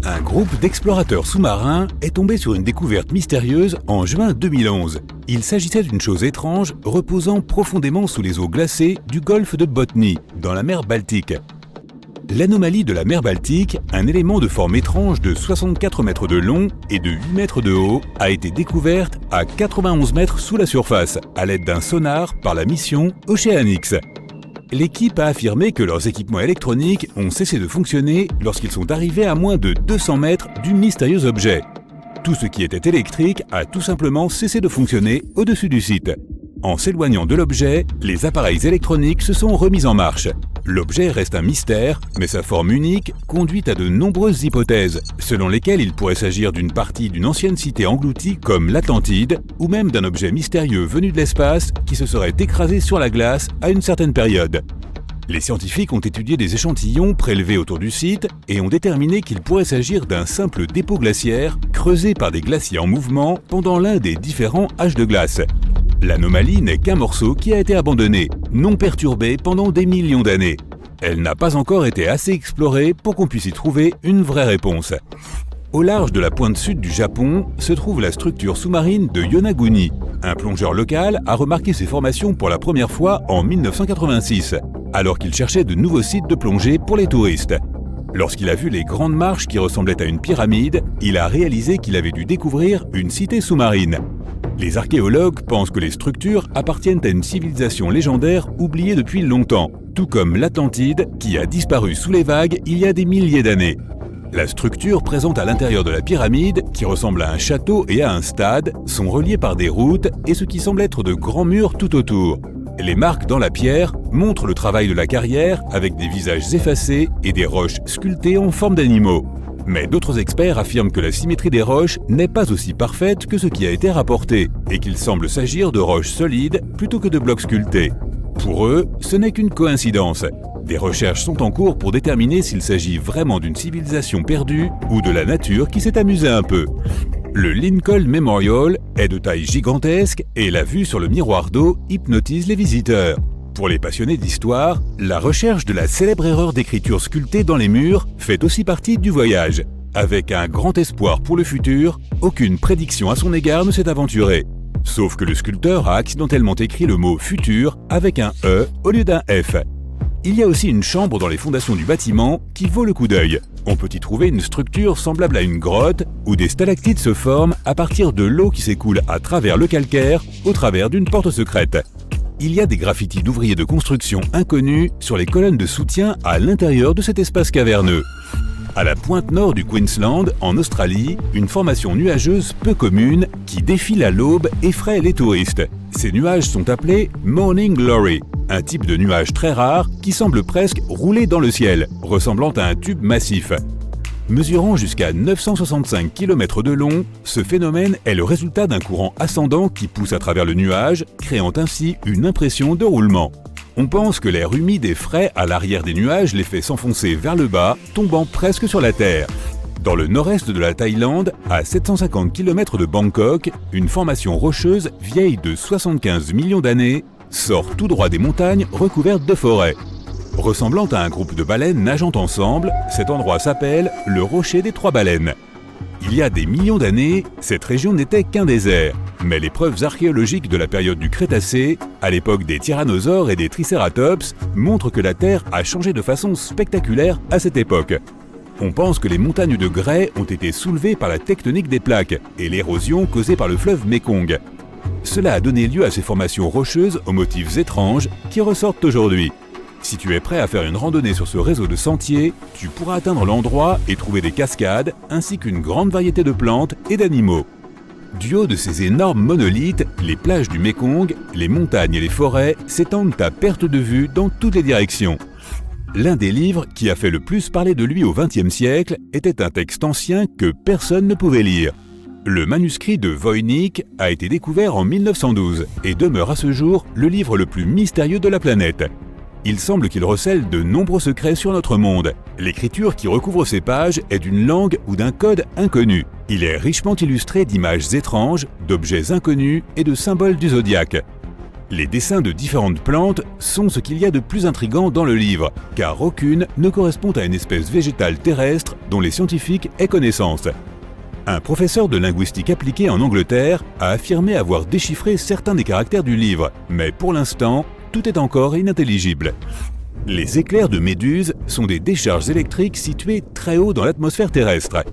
Un groupe d'explorateurs sous-marins est tombé sur une découverte mystérieuse en juin 2011. Il s'agissait d'une chose étrange reposant profondément sous les eaux glacées du golfe de Botnie, dans la mer Baltique. L'anomalie de la mer Baltique, un élément de forme étrange de 64 mètres de long et de 8 mètres de haut, a été découverte à 91 mètres sous la surface, à l'aide d'un sonar par la mission Oceanix. L'équipe a affirmé que leurs équipements électroniques ont cessé de fonctionner lorsqu'ils sont arrivés à moins de 200 mètres du mystérieux objet. Tout ce qui était électrique a tout simplement cessé de fonctionner au-dessus du site. En s'éloignant de l'objet, les appareils électroniques se sont remis en marche. L'objet reste un mystère, mais sa forme unique conduit à de nombreuses hypothèses, selon lesquelles il pourrait s'agir d'une partie d'une ancienne cité engloutie comme l'Atlantide, ou même d'un objet mystérieux venu de l'espace qui se serait écrasé sur la glace à une certaine période. Les scientifiques ont étudié des échantillons prélevés autour du site et ont déterminé qu'il pourrait s'agir d'un simple dépôt glaciaire creusé par des glaciers en mouvement pendant l'un des différents âges de glace. L'anomalie n'est qu'un morceau qui a été abandonné, non perturbé pendant des millions d'années. Elle n'a pas encore été assez explorée pour qu'on puisse y trouver une vraie réponse. Au large de la pointe sud du Japon se trouve la structure sous-marine de Yonaguni. Un plongeur local a remarqué ces formations pour la première fois en 1986, alors qu'il cherchait de nouveaux sites de plongée pour les touristes. Lorsqu'il a vu les grandes marches qui ressemblaient à une pyramide, il a réalisé qu'il avait dû découvrir une cité sous-marine. Les archéologues pensent que les structures appartiennent à une civilisation légendaire oubliée depuis longtemps, tout comme l'Atlantide qui a disparu sous les vagues il y a des milliers d'années. La structure présente à l'intérieur de la pyramide, qui ressemble à un château et à un stade, sont reliées par des routes et ce qui semble être de grands murs tout autour. Les marques dans la pierre montrent le travail de la carrière avec des visages effacés et des roches sculptées en forme d'animaux. Mais d'autres experts affirment que la symétrie des roches n'est pas aussi parfaite que ce qui a été rapporté et qu'il semble s'agir de roches solides plutôt que de blocs sculptés. Pour eux, ce n'est qu'une coïncidence. Des recherches sont en cours pour déterminer s'il s'agit vraiment d'une civilisation perdue ou de la nature qui s'est amusée un peu. Le Lincoln Memorial est de taille gigantesque et la vue sur le miroir d'eau hypnotise les visiteurs. Pour les passionnés d'histoire, la recherche de la célèbre erreur d'écriture sculptée dans les murs fait aussi partie du voyage. Avec un grand espoir pour le futur, aucune prédiction à son égard ne s'est aventurée. Sauf que le sculpteur a accidentellement écrit le mot « futur » avec un « E » au lieu d'un « F ». Il y a aussi une chambre dans les fondations du bâtiment qui vaut le coup d'œil. On peut y trouver une structure semblable à une grotte où des stalactites se forment à partir de l'eau qui s'écoule à travers le calcaire au travers d'une porte secrète. Il y a des graffitis d'ouvriers de construction inconnus sur les colonnes de soutien à l'intérieur de cet espace caverneux. À la pointe nord du Queensland, en Australie, une formation nuageuse peu commune qui défile à l'aube effraie les touristes. Ces nuages sont appelés « Morning Glory », un type de nuage très rare qui semble presque rouler dans le ciel, ressemblant à un tube massif. Mesurant jusqu'à 965 km de long, ce phénomène est le résultat d'un courant ascendant qui pousse à travers le nuage, créant ainsi une impression de roulement. On pense que l'air humide et frais à l'arrière des nuages les fait s'enfoncer vers le bas, tombant presque sur la Terre. Dans le nord-est de la Thaïlande, à 750 km de Bangkok, une formation rocheuse vieille de 75 millions d'années sort tout droit des montagnes recouvertes de forêts. Ressemblant à un groupe de baleines nageant ensemble, cet endroit s'appelle le Rocher des Trois Baleines. Il y a des millions d'années, cette région n'était qu'un désert, mais les preuves archéologiques de la période du Crétacé, à l'époque des tyrannosaures et des tricératops, montrent que la Terre a changé de façon spectaculaire à cette époque. On pense que les montagnes de grès ont été soulevées par la tectonique des plaques et l'érosion causée par le fleuve Mékong. Cela a donné lieu à ces formations rocheuses aux motifs étranges qui ressortent aujourd'hui. Si tu es prêt à faire une randonnée sur ce réseau de sentiers, tu pourras atteindre l'endroit et trouver des cascades, ainsi qu'une grande variété de plantes et d'animaux. Du haut de ces énormes monolithes, les plages du Mékong, les montagnes et les forêts s'étendent à perte de vue dans toutes les directions. L'un des livres qui a fait le plus parler de lui au XXe siècle était un texte ancien que personne ne pouvait lire. Le manuscrit de Voynich a été découvert en 1912 et demeure à ce jour le livre le plus mystérieux de la planète. Il semble qu'il recèle de nombreux secrets sur notre monde. L'écriture qui recouvre ces pages est d'une langue ou d'un code inconnu. Il est richement illustré d'images étranges, d'objets inconnus et de symboles du zodiaque. Les dessins de différentes plantes sont ce qu'il y a de plus intrigant dans le livre, car aucune ne correspond à une espèce végétale terrestre dont les scientifiques aient connaissance. Un professeur de linguistique appliquée en Angleterre a affirmé avoir déchiffré certains des caractères du livre, mais pour l'instant, tout est encore inintelligible. Les éclairs de méduse sont des décharges électriques situées très haut dans l'atmosphère terrestre.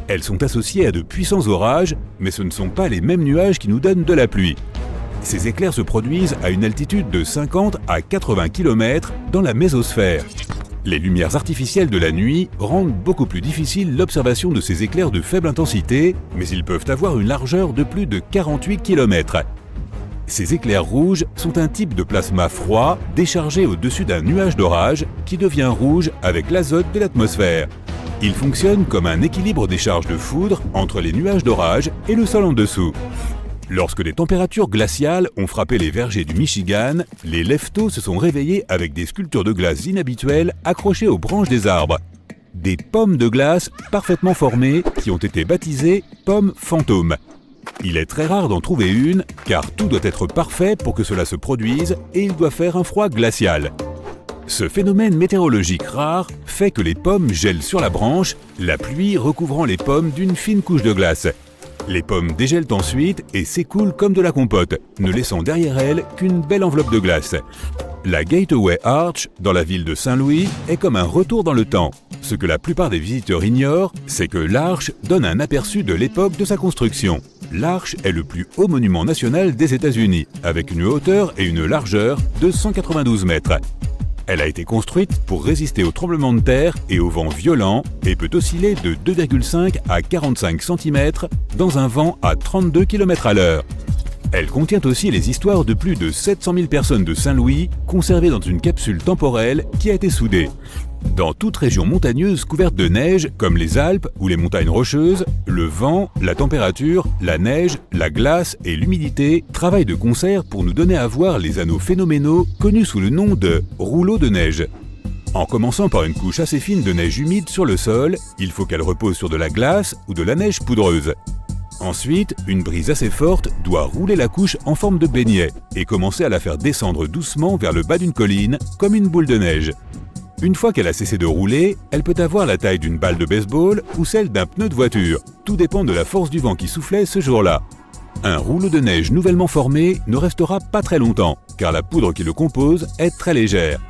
Elles sont associées à de puissants orages, mais ce ne sont pas les mêmes nuages qui nous donnent de la pluie. Ces éclairs se produisent à une altitude de 50 à 80 km dans la mésosphère. Les lumières artificielles de la nuit rendent beaucoup plus difficile l'observation de ces éclairs de faible intensité, mais ils peuvent avoir une largeur de plus de 48 km. Ces éclairs rouges sont un type de plasma froid déchargé au-dessus d'un nuage d'orage qui devient rouge avec l'azote de l'atmosphère. Il fonctionne comme un équilibre des charges de foudre entre les nuages d'orage et le sol en dessous. Lorsque des températures glaciales ont frappé les vergers du Michigan, les leftos se sont réveillés avec des sculptures de glace inhabituelles accrochées aux branches des arbres. Des pommes de glace parfaitement formées qui ont été baptisées pommes fantômes. Il est très rare d'en trouver une, car tout doit être parfait pour que cela se produise et il doit faire un froid glacial. Ce phénomène météorologique rare fait que les pommes gèlent sur la branche, la pluie recouvrant les pommes d'une fine couche de glace. Les pommes dégèlent ensuite et s'écoulent comme de la compote, ne laissant derrière elles qu'une belle enveloppe de glace. La Gateway Arch, dans la ville de Saint-Louis, est comme un retour dans le temps. Ce que la plupart des visiteurs ignorent, c'est que l'arche donne un aperçu de l'époque de sa construction. L'arche est le plus haut monument national des États-Unis, avec une hauteur et une largeur de 192 mètres. Elle a été construite pour résister aux tremblements de terre et aux vents violents et peut osciller de 2,5 à 45 cm dans un vent à 32 km à l'heure. Elle contient aussi les histoires de plus de 700 000 personnes de Saint-Louis conservées dans une capsule temporelle qui a été soudée. Dans toute région montagneuse couverte de neige, comme les Alpes ou les montagnes rocheuses, le vent, la température, la neige, la glace et l'humidité travaillent de concert pour nous donner à voir les anneaux phénoménaux connus sous le nom de rouleaux de neige. En commençant par une couche assez fine de neige humide sur le sol, il faut qu'elle repose sur de la glace ou de la neige poudreuse. Ensuite, une brise assez forte doit rouler la couche en forme de beignet et commencer à la faire descendre doucement vers le bas d'une colline, comme une boule de neige. Une fois qu'elle a cessé de rouler, elle peut avoir la taille d'une balle de baseball ou celle d'un pneu de voiture. Tout dépend de la force du vent qui soufflait ce jour-là. Un rouleau de neige nouvellement formé ne restera pas très longtemps, car la poudre qui le compose est très légère.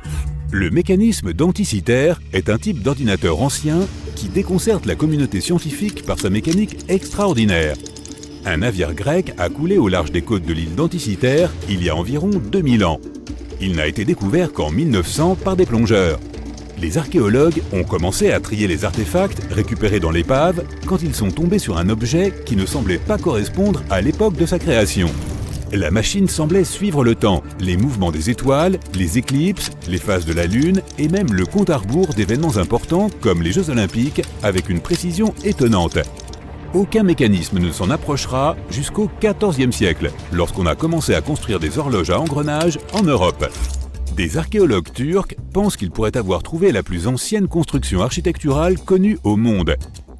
Le mécanisme d'Anticythère est un type d'ordinateur ancien qui déconcerte la communauté scientifique par sa mécanique extraordinaire. Un navire grec a coulé au large des côtes de l'île d'Anticythère il y a environ 2000 ans. Il n'a été découvert qu'en 1900 par des plongeurs. Les archéologues ont commencé à trier les artefacts récupérés dans l'épave quand ils sont tombés sur un objet qui ne semblait pas correspondre à l'époque de sa création. La machine semblait suivre le temps, les mouvements des étoiles, les éclipses, les phases de la Lune et même le compte à rebours d'événements importants comme les Jeux Olympiques avec une précision étonnante. Aucun mécanisme ne s'en approchera jusqu'au XIVe siècle, lorsqu'on a commencé à construire des horloges à engrenages en Europe. Des archéologues turcs pensent qu'ils pourraient avoir trouvé la plus ancienne construction architecturale connue au monde.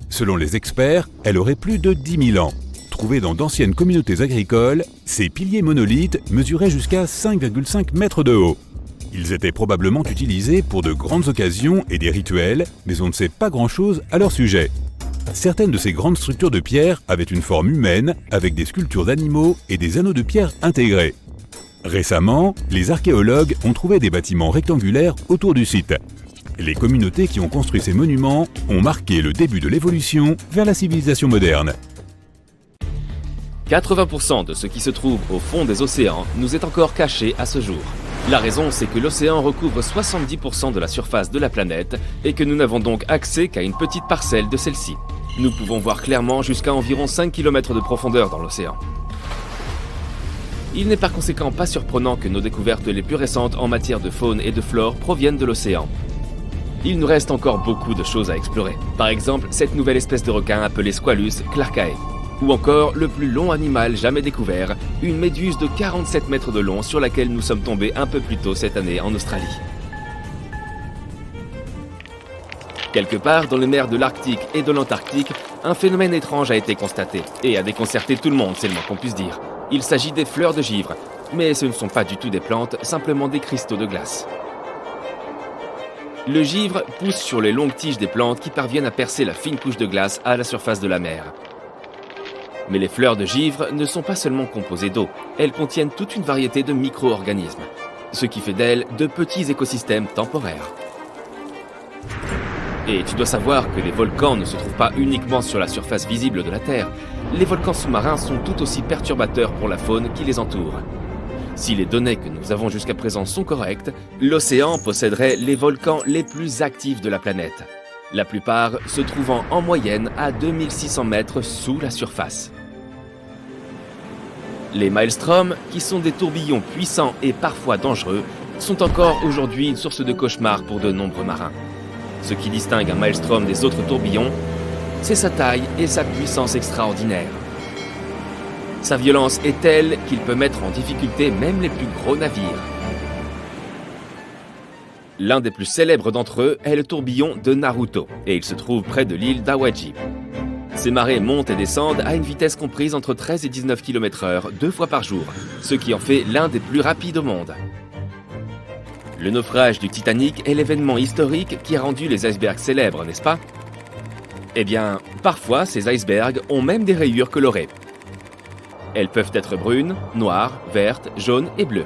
Selon les experts, elle aurait plus de 10 000 ans. Trouvés dans d'anciennes communautés agricoles, ces piliers monolithes mesuraient jusqu'à 5,5 mètres de haut. Ils étaient probablement utilisés pour de grandes occasions et des rituels, mais on ne sait pas grand-chose à leur sujet. Certaines de ces grandes structures de pierre avaient une forme humaine, avec des sculptures d'animaux et des anneaux de pierre intégrés. Récemment, les archéologues ont trouvé des bâtiments rectangulaires autour du site. Les communautés qui ont construit ces monuments ont marqué le début de l'évolution vers la civilisation moderne. 80% de ce qui se trouve au fond des océans nous est encore caché à ce jour. La raison, c'est que l'océan recouvre 70% de la surface de la planète et que nous n'avons donc accès qu'à une petite parcelle de celle-ci. Nous pouvons voir clairement jusqu'à environ 5 km de profondeur dans l'océan. Il n'est par conséquent pas surprenant que nos découvertes les plus récentes en matière de faune et de flore proviennent de l'océan. Il nous reste encore beaucoup de choses à explorer. Par exemple, cette nouvelle espèce de requin appelée Squalus clarkae. Ou encore le plus long animal jamais découvert, une méduse de 47 mètres de long sur laquelle nous sommes tombés un peu plus tôt cette année en Australie. Quelque part dans les mers de l'Arctique et de l'Antarctique, un phénomène étrange a été constaté et a déconcerté tout le monde, c'est le moins qu'on puisse dire. Il s'agit des fleurs de givre. Mais ce ne sont pas du tout des plantes, simplement des cristaux de glace. Le givre pousse sur les longues tiges des plantes qui parviennent à percer la fine couche de glace à la surface de la mer. Mais les fleurs de givre ne sont pas seulement composées d'eau, elles contiennent toute une variété de micro-organismes, ce qui fait d'elles de petits écosystèmes temporaires. Et tu dois savoir que les volcans ne se trouvent pas uniquement sur la surface visible de la Terre. Les volcans sous-marins sont tout aussi perturbateurs pour la faune qui les entoure. Si les données que nous avons jusqu'à présent sont correctes, l'océan posséderait les volcans les plus actifs de la planète, la plupart se trouvant en moyenne à 2600 mètres sous la surface. Les maelstroms, qui sont des tourbillons puissants et parfois dangereux, sont encore aujourd'hui une source de cauchemar pour de nombreux marins. Ce qui distingue un maelstrom des autres tourbillons, c'est sa taille et sa puissance extraordinaire. Sa violence est telle qu'il peut mettre en difficulté même les plus gros navires. L'un des plus célèbres d'entre eux est le tourbillon de Naruto, et il se trouve près de l'île d'Awaji. Ces marées montent et descendent à une vitesse comprise entre 13 et 19 km/h 2 fois par jour, ce qui en fait l'un des plus rapides au monde. Le naufrage du Titanic est l'événement historique qui a rendu les icebergs célèbres, n'est-ce pas? Eh bien, parfois ces icebergs ont même des rayures colorées. Elles peuvent être brunes, noires, vertes, jaunes et bleues.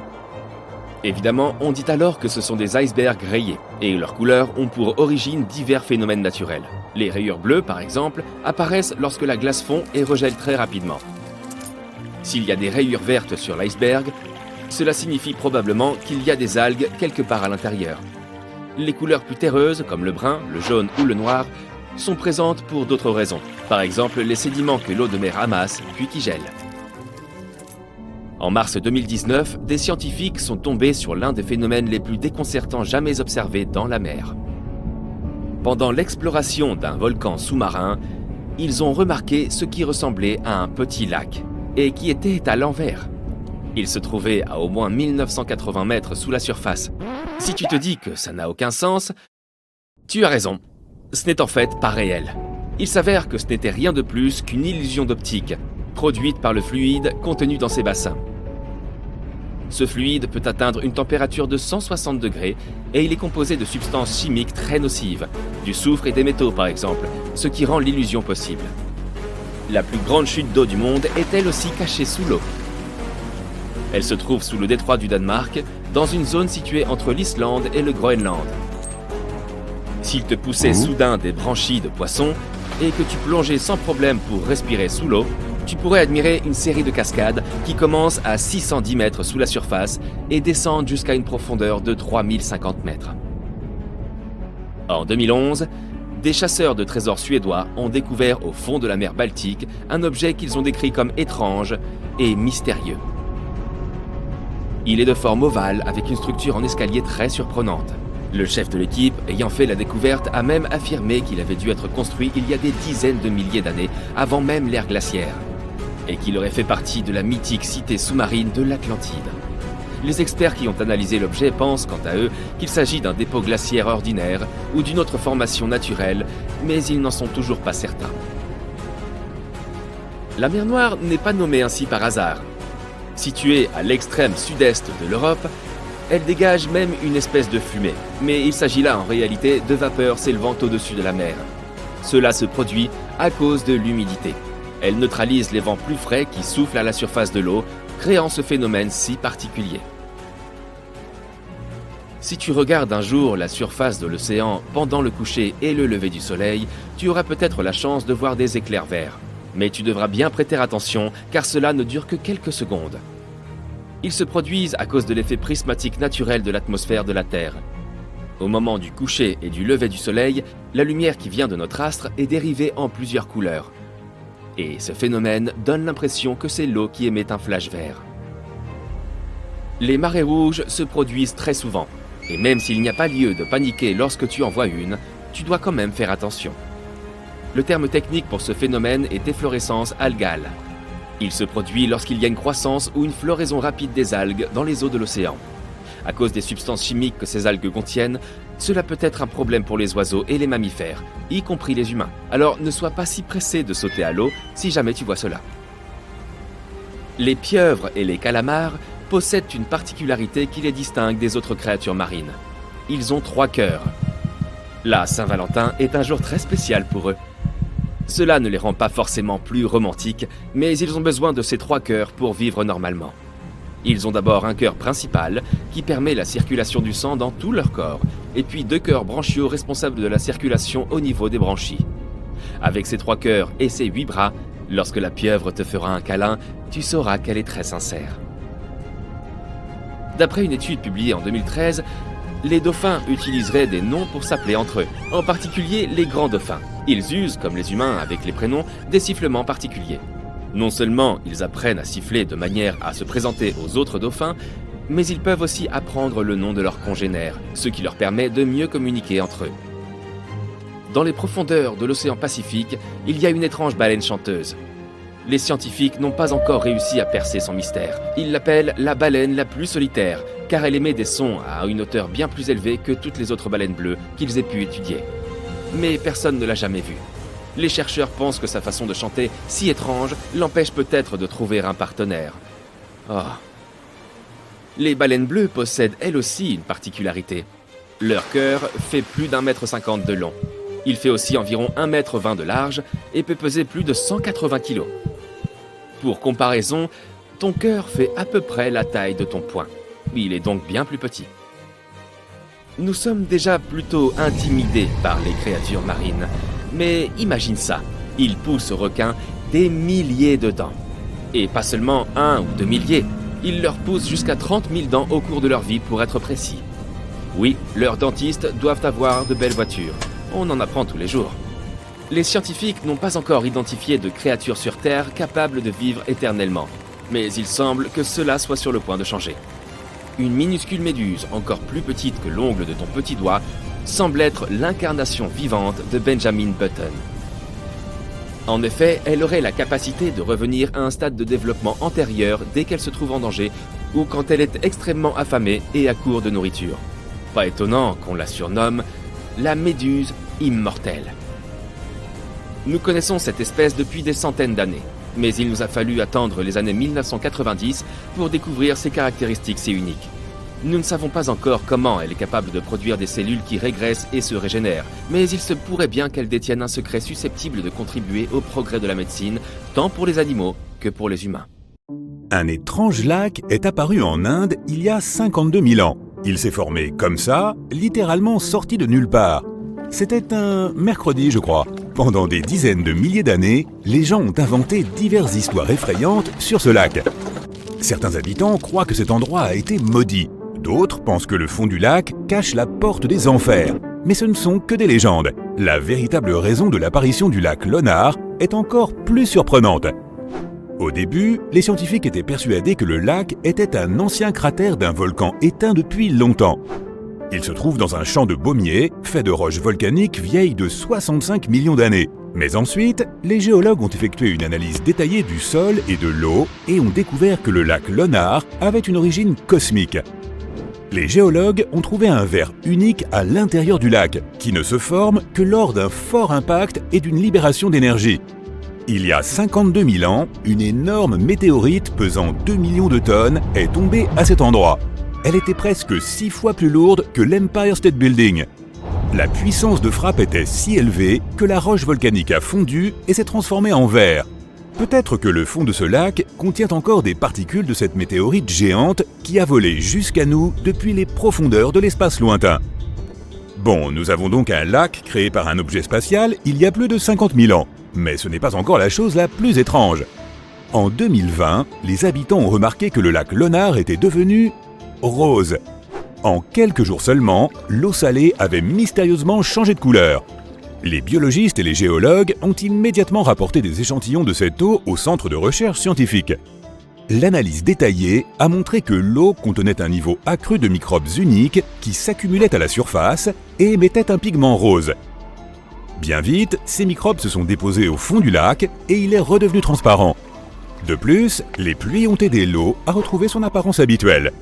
Évidemment, on dit alors que ce sont des icebergs rayés, et leurs couleurs ont pour origine divers phénomènes naturels. Les rayures bleues, par exemple, apparaissent lorsque la glace fond et regèle très rapidement. S'il y a des rayures vertes sur l'iceberg, cela signifie probablement qu'il y a des algues quelque part à l'intérieur. Les couleurs plus terreuses, comme le brun, le jaune ou le noir, sont présentes pour d'autres raisons. Par exemple, les sédiments que l'eau de mer amasse, puis qui gèlent. En mars 2019, des scientifiques sont tombés sur l'un des phénomènes les plus déconcertants jamais observés dans la mer. Pendant l'exploration d'un volcan sous-marin, ils ont remarqué ce qui ressemblait à un petit lac, et qui était à l'envers. Il se trouvait à au moins 1980 mètres sous la surface. Si tu te dis que ça n'a aucun sens, tu as raison. Ce n'est en fait pas réel. Il s'avère que ce n'était rien de plus qu'une illusion d'optique, produite par le fluide contenu dans ces bassins. Ce fluide peut atteindre une température de 160 degrés et il est composé de substances chimiques très nocives, du soufre et des métaux par exemple, ce qui rend l'illusion possible. La plus grande chute d'eau du monde est elle aussi cachée sous l'eau. Elle se trouve sous le détroit du Danemark, dans une zone située entre l'Islande et le Groenland. S'il te poussait soudain des branchies de poissons et que tu plongeais sans problème pour respirer sous l'eau, tu pourrais admirer une série de cascades qui commencent à 610 mètres sous la surface et descendent jusqu'à une profondeur de 3050 mètres. En 2011, des chasseurs de trésors suédois ont découvert au fond de la mer Baltique un objet qu'ils ont décrit comme étrange et mystérieux. Il est de forme ovale avec une structure en escalier très surprenante. Le chef de l'équipe, ayant fait la découverte, a même affirmé qu'il avait dû être construit il y a des dizaines de milliers d'années, avant même l'ère glaciaire, et qu'il aurait fait partie de la mythique cité sous-marine de l'Atlantide. Les experts qui ont analysé l'objet pensent, quant à eux, qu'il s'agit d'un dépôt glaciaire ordinaire ou d'une autre formation naturelle, mais ils n'en sont toujours pas certains. La mer Noire n'est pas nommée ainsi par hasard. Située à l'extrême sud-est de l'Europe, elle dégage même une espèce de fumée, mais il s'agit là en réalité de vapeur s'élevant au-dessus de la mer. Cela se produit à cause de l'humidité. Elle neutralise les vents plus frais qui soufflent à la surface de l'eau, créant ce phénomène si particulier. Si tu regardes un jour la surface de l'océan pendant le coucher et le lever du soleil, tu auras peut-être la chance de voir des éclairs verts. Mais tu devras bien prêter attention car cela ne dure que quelques secondes. Ils se produisent à cause de l'effet prismatique naturel de l'atmosphère de la Terre. Au moment du coucher et du lever du soleil, la lumière qui vient de notre astre est dérivée en plusieurs couleurs. Et ce phénomène donne l'impression que c'est l'eau qui émet un flash vert. Les marées rouges se produisent très souvent, et même s'il n'y a pas lieu de paniquer lorsque tu en vois une, tu dois quand même faire attention. Le terme technique pour ce phénomène est efflorescence algale. Il se produit lorsqu'il y a une croissance ou une floraison rapide des algues dans les eaux de l'océan. À cause des substances chimiques que ces algues contiennent, cela peut être un problème pour les oiseaux et les mammifères, y compris les humains. Alors ne sois pas si pressé de sauter à l'eau si jamais tu vois cela. Les pieuvres et les calamars possèdent une particularité qui les distingue des autres créatures marines. Ils ont 3 cœurs. La Saint-Valentin est un jour très spécial pour eux. Cela ne les rend pas forcément plus romantiques, mais ils ont besoin de ces 3 cœurs pour vivre normalement. Ils ont d'abord un cœur principal qui permet la circulation du sang dans tout leur corps, et puis 2 cœurs branchiaux responsables de la circulation au niveau des branchies. Avec ces 3 cœurs et ces 8 bras, lorsque la pieuvre te fera un câlin, tu sauras qu'elle est très sincère. D'après une étude publiée en 2013, les dauphins utiliseraient des noms pour s'appeler entre eux, en particulier les grands dauphins. Ils usent, comme les humains avec les prénoms, des sifflements particuliers. Non seulement ils apprennent à siffler de manière à se présenter aux autres dauphins, mais ils peuvent aussi apprendre le nom de leurs congénères, ce qui leur permet de mieux communiquer entre eux. Dans les profondeurs de l'océan Pacifique, il y a une étrange baleine chanteuse. Les scientifiques n'ont pas encore réussi à percer son mystère. Ils l'appellent la baleine la plus solitaire, car elle émet des sons à une hauteur bien plus élevée que toutes les autres baleines bleues qu'ils aient pu étudier. Mais personne ne l'a jamais vue. Les chercheurs pensent que sa façon de chanter, si étrange, l'empêche peut-être de trouver un partenaire. Oh. Les baleines bleues possèdent elles aussi une particularité. Leur cœur fait plus d'1,50 m de long. Il fait aussi environ 1,20 m de large et peut peser plus de 180 kg. Pour comparaison, ton cœur fait à peu près la taille de ton poing. Il est donc bien plus petit. Nous sommes déjà plutôt intimidés par les créatures marines. Mais imagine ça, ils poussent aux requins des milliers de dents. Et pas seulement 1 ou 2 milliers, ils leur poussent jusqu'à 30 000 dents au cours de leur vie pour être précis. Oui, leurs dentistes doivent avoir de belles voitures. On en apprend tous les jours. Les scientifiques n'ont pas encore identifié de créatures sur Terre capables de vivre éternellement. Mais il semble que cela soit sur le point de changer. Une minuscule méduse, encore plus petite que l'ongle de ton petit doigt, semble être l'incarnation vivante de Benjamin Button. En effet, elle aurait la capacité de revenir à un stade de développement antérieur dès qu'elle se trouve en danger ou quand elle est extrêmement affamée et à court de nourriture. Pas étonnant qu'on la surnomme la méduse immortelle. Nous connaissons cette espèce depuis des centaines d'années, mais il nous a fallu attendre les années 1990 pour découvrir ses caractéristiques si uniques. Nous ne savons pas encore comment elle est capable de produire des cellules qui régressent et se régénèrent, mais il se pourrait bien qu'elle détienne un secret susceptible de contribuer au progrès de la médecine, tant pour les animaux que pour les humains. Un étrange lac est apparu en Inde il y a 52 000 ans. Il s'est formé comme ça, littéralement sorti de nulle part. C'était un mercredi, je crois. Pendant des dizaines de milliers d'années, les gens ont inventé diverses histoires effrayantes sur ce lac. Certains habitants croient que cet endroit a été maudit. D'autres pensent que le fond du lac cache la porte des enfers. Mais ce ne sont que des légendes. La véritable raison de l'apparition du lac Lonar est encore plus surprenante. Au début, les scientifiques étaient persuadés que le lac était un ancien cratère d'un volcan éteint depuis longtemps. Il se trouve dans un champ de baumier, fait de roches volcaniques vieilles de 65 millions d'années. Mais ensuite, les géologues ont effectué une analyse détaillée du sol et de l'eau et ont découvert que le lac Lonar avait une origine cosmique. Les géologues ont trouvé un verre unique à l'intérieur du lac, qui ne se forme que lors d'un fort impact et d'une libération d'énergie. Il y a 52 000 ans, une énorme météorite pesant 2 millions de tonnes est tombée à cet endroit. Elle était presque 6 fois plus lourde que l'Empire State Building. La puissance de frappe était si élevée que la roche volcanique a fondu et s'est transformée en verre. Peut-être que le fond de ce lac contient encore des particules de cette météorite géante qui a volé jusqu'à nous depuis les profondeurs de l'espace lointain. Bon, nous avons donc un lac créé par un objet spatial il y a plus de 50 000 ans. Mais ce n'est pas encore la chose la plus étrange. En 2020, les habitants ont remarqué que le lac Lonar était devenu rose. En quelques jours seulement, l'eau salée avait mystérieusement changé de couleur. Les biologistes et les géologues ont immédiatement rapporté des échantillons de cette eau au centre de recherche scientifique. L'analyse détaillée a montré que l'eau contenait un niveau accru de microbes uniques qui s'accumulaient à la surface et émettaient un pigment rose. Bien vite, ces microbes se sont déposés au fond du lac et il est redevenu transparent. De plus, les pluies ont aidé l'eau à retrouver son apparence habituelle.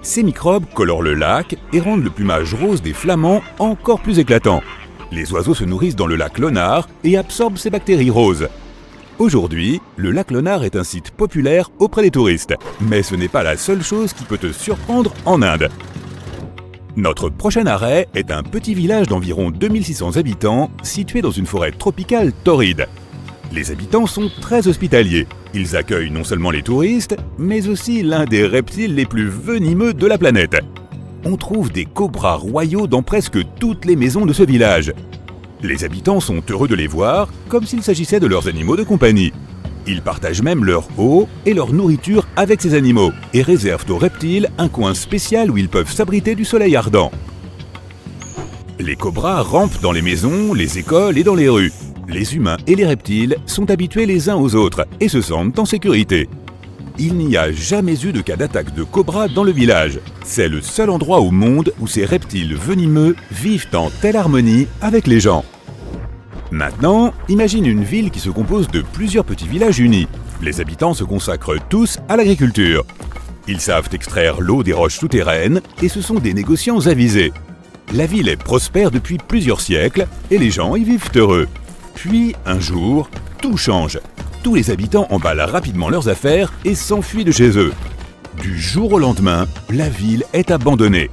Ces microbes colorent le lac et rendent le plumage rose des flamants encore plus éclatant. Les oiseaux se nourrissent dans le lac Lonar et absorbent ces bactéries roses. Aujourd'hui, le lac Lonar est un site populaire auprès des touristes, mais ce n'est pas la seule chose qui peut te surprendre en Inde. Notre prochain arrêt est un petit village d'environ 2600 habitants situé dans une forêt tropicale torride. Les habitants sont très hospitaliers. Ils accueillent non seulement les touristes, mais aussi l'un des reptiles les plus venimeux de la planète. On trouve des cobras royaux dans presque toutes les maisons de ce village. Les habitants sont heureux de les voir, comme s'il s'agissait de leurs animaux de compagnie. Ils partagent même leur eau et leur nourriture avec ces animaux et réservent aux reptiles un coin spécial où ils peuvent s'abriter du soleil ardent. Les cobras rampent dans les maisons, les écoles et dans les rues. Les humains et les reptiles sont habitués les uns aux autres et se sentent en sécurité. Il n'y a jamais eu de cas d'attaque de cobras dans le village. C'est le seul endroit au monde où ces reptiles venimeux vivent en telle harmonie avec les gens. Maintenant, imagine une ville qui se compose de plusieurs petits villages unis. Les habitants se consacrent tous à l'agriculture. Ils savent extraire l'eau des roches souterraines et ce sont des négociants avisés. La ville est prospère depuis plusieurs siècles et les gens y vivent heureux. Puis, un jour, tout change. Tous les habitants emballent rapidement leurs affaires et s'enfuient de chez eux. Du jour au lendemain, la ville est abandonnée.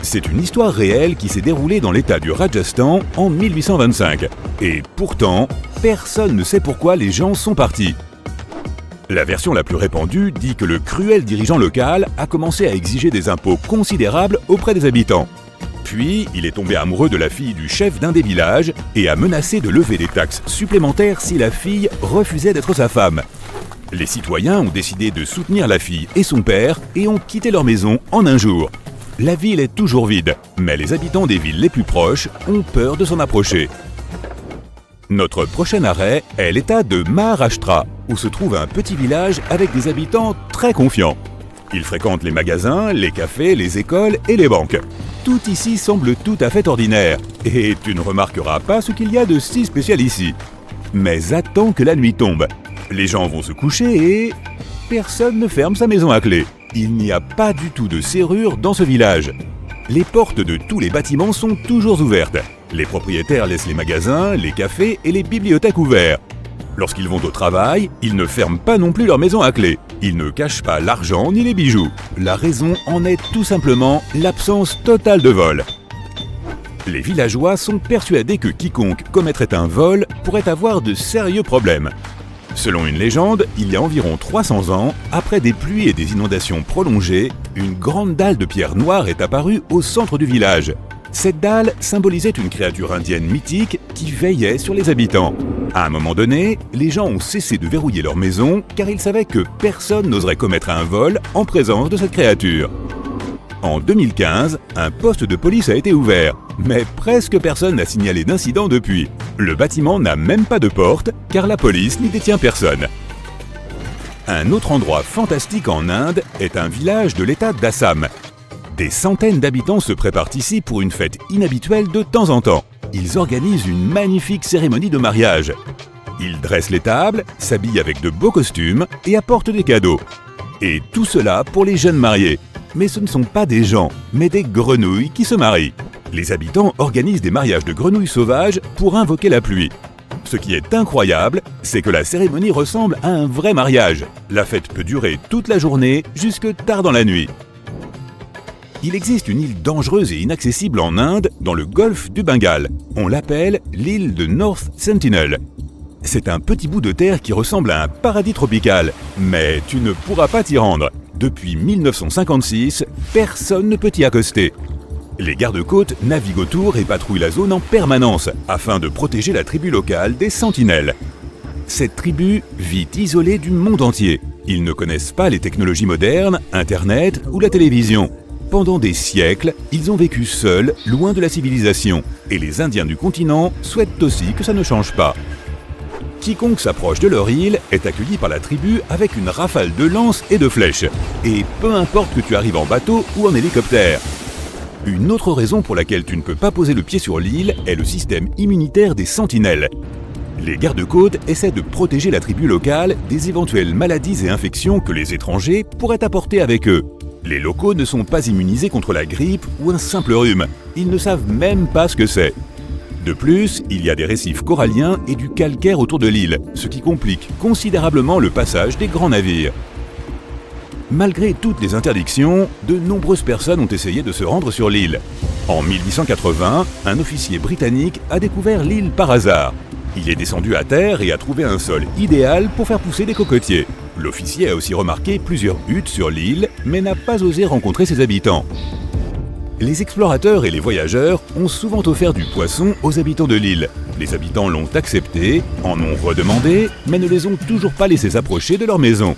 C'est une histoire réelle qui s'est déroulée dans l'état du Rajasthan en 1825. Et pourtant, personne ne sait pourquoi les gens sont partis. La version la plus répandue dit que le cruel dirigeant local a commencé à exiger des impôts considérables auprès des habitants. Puis, il est tombé amoureux de la fille du chef d'un des villages et a menacé de lever des taxes supplémentaires si la fille refusait d'être sa femme. Les citoyens ont décidé de soutenir la fille et son père et ont quitté leur maison en un jour. La ville est toujours vide, mais les habitants des villes les plus proches ont peur de s'en approcher. Notre prochain arrêt est l'état de Maharashtra, où se trouve un petit village avec des habitants très confiants. Ils fréquentent les magasins, les cafés, les écoles et les banques. Tout ici semble tout à fait ordinaire, et tu ne remarqueras pas ce qu'il y a de si spécial ici. Mais attends que la nuit tombe. Les gens vont se coucher et personne ne ferme sa maison à clé. Il n'y a pas du tout de serrure dans ce village. Les portes de tous les bâtiments sont toujours ouvertes. Les propriétaires laissent les magasins, les cafés et les bibliothèques ouverts. Lorsqu'ils vont au travail, ils ne ferment pas non plus leur maison à clé. Ils ne cachent pas l'argent ni les bijoux. La raison en est tout simplement l'absence totale de vol. Les villageois sont persuadés que quiconque commettrait un vol pourrait avoir de sérieux problèmes. Selon une légende, il y a environ 300 ans, après des pluies et des inondations prolongées, une grande dalle de pierre noire est apparue au centre du village. Cette dalle symbolisait une créature indienne mythique qui veillait sur les habitants. À un moment donné, les gens ont cessé de verrouiller leur maison car ils savaient que personne n'oserait commettre un vol en présence de cette créature. En 2015, un poste de police a été ouvert, mais presque personne n'a signalé d'incident depuis. Le bâtiment n'a même pas de porte car la police n'y détient personne. Un autre endroit fantastique en Inde est un village de l'état d'Assam. Des centaines d'habitants se préparent ici pour une fête inhabituelle de temps en temps. Ils organisent une magnifique cérémonie de mariage. Ils dressent les tables, s'habillent avec de beaux costumes et apportent des cadeaux. Et tout cela pour les jeunes mariés. Mais ce ne sont pas des gens, mais des grenouilles qui se marient. Les habitants organisent des mariages de grenouilles sauvages pour invoquer la pluie. Ce qui est incroyable, c'est que la cérémonie ressemble à un vrai mariage. La fête peut durer toute la journée jusque tard dans la nuit. Il existe une île dangereuse et inaccessible en Inde, dans le golfe du Bengale. On l'appelle l'île de North Sentinel. C'est un petit bout de terre qui ressemble à un paradis tropical, mais tu ne pourras pas t'y rendre. Depuis 1956, personne ne peut y accoster. Les gardes-côtes naviguent autour et patrouillent la zone en permanence, afin de protéger la tribu locale des sentinelles. Cette tribu vit isolée du monde entier. Ils ne connaissent pas les technologies modernes, Internet ou la télévision. Pendant des siècles, ils ont vécu seuls, loin de la civilisation, et les Indiens du continent souhaitent aussi que ça ne change pas. Quiconque s'approche de leur île est accueilli par la tribu avec une rafale de lances et de flèches, et peu importe que tu arrives en bateau ou en hélicoptère. Une autre raison pour laquelle tu ne peux pas poser le pied sur l'île est le système immunitaire des sentinelles. Les gardes-côtes essaient de protéger la tribu locale des éventuelles maladies et infections que les étrangers pourraient apporter avec eux. Les locaux ne sont pas immunisés contre la grippe ou un simple rhume. Ils ne savent même pas ce que c'est. De plus, il y a des récifs coralliens et du calcaire autour de l'île, ce qui complique considérablement le passage des grands navires. Malgré toutes les interdictions, de nombreuses personnes ont essayé de se rendre sur l'île. En 1880, un officier britannique a découvert l'île par hasard. Il est descendu à terre et a trouvé un sol idéal pour faire pousser des cocotiers. L'officier a aussi remarqué plusieurs huttes sur l'île, mais n'a pas osé rencontrer ses habitants. Les explorateurs et les voyageurs ont souvent offert du poisson aux habitants de l'île. Les habitants l'ont accepté, en ont redemandé, mais ne les ont toujours pas laissés s'approcher de leur maison.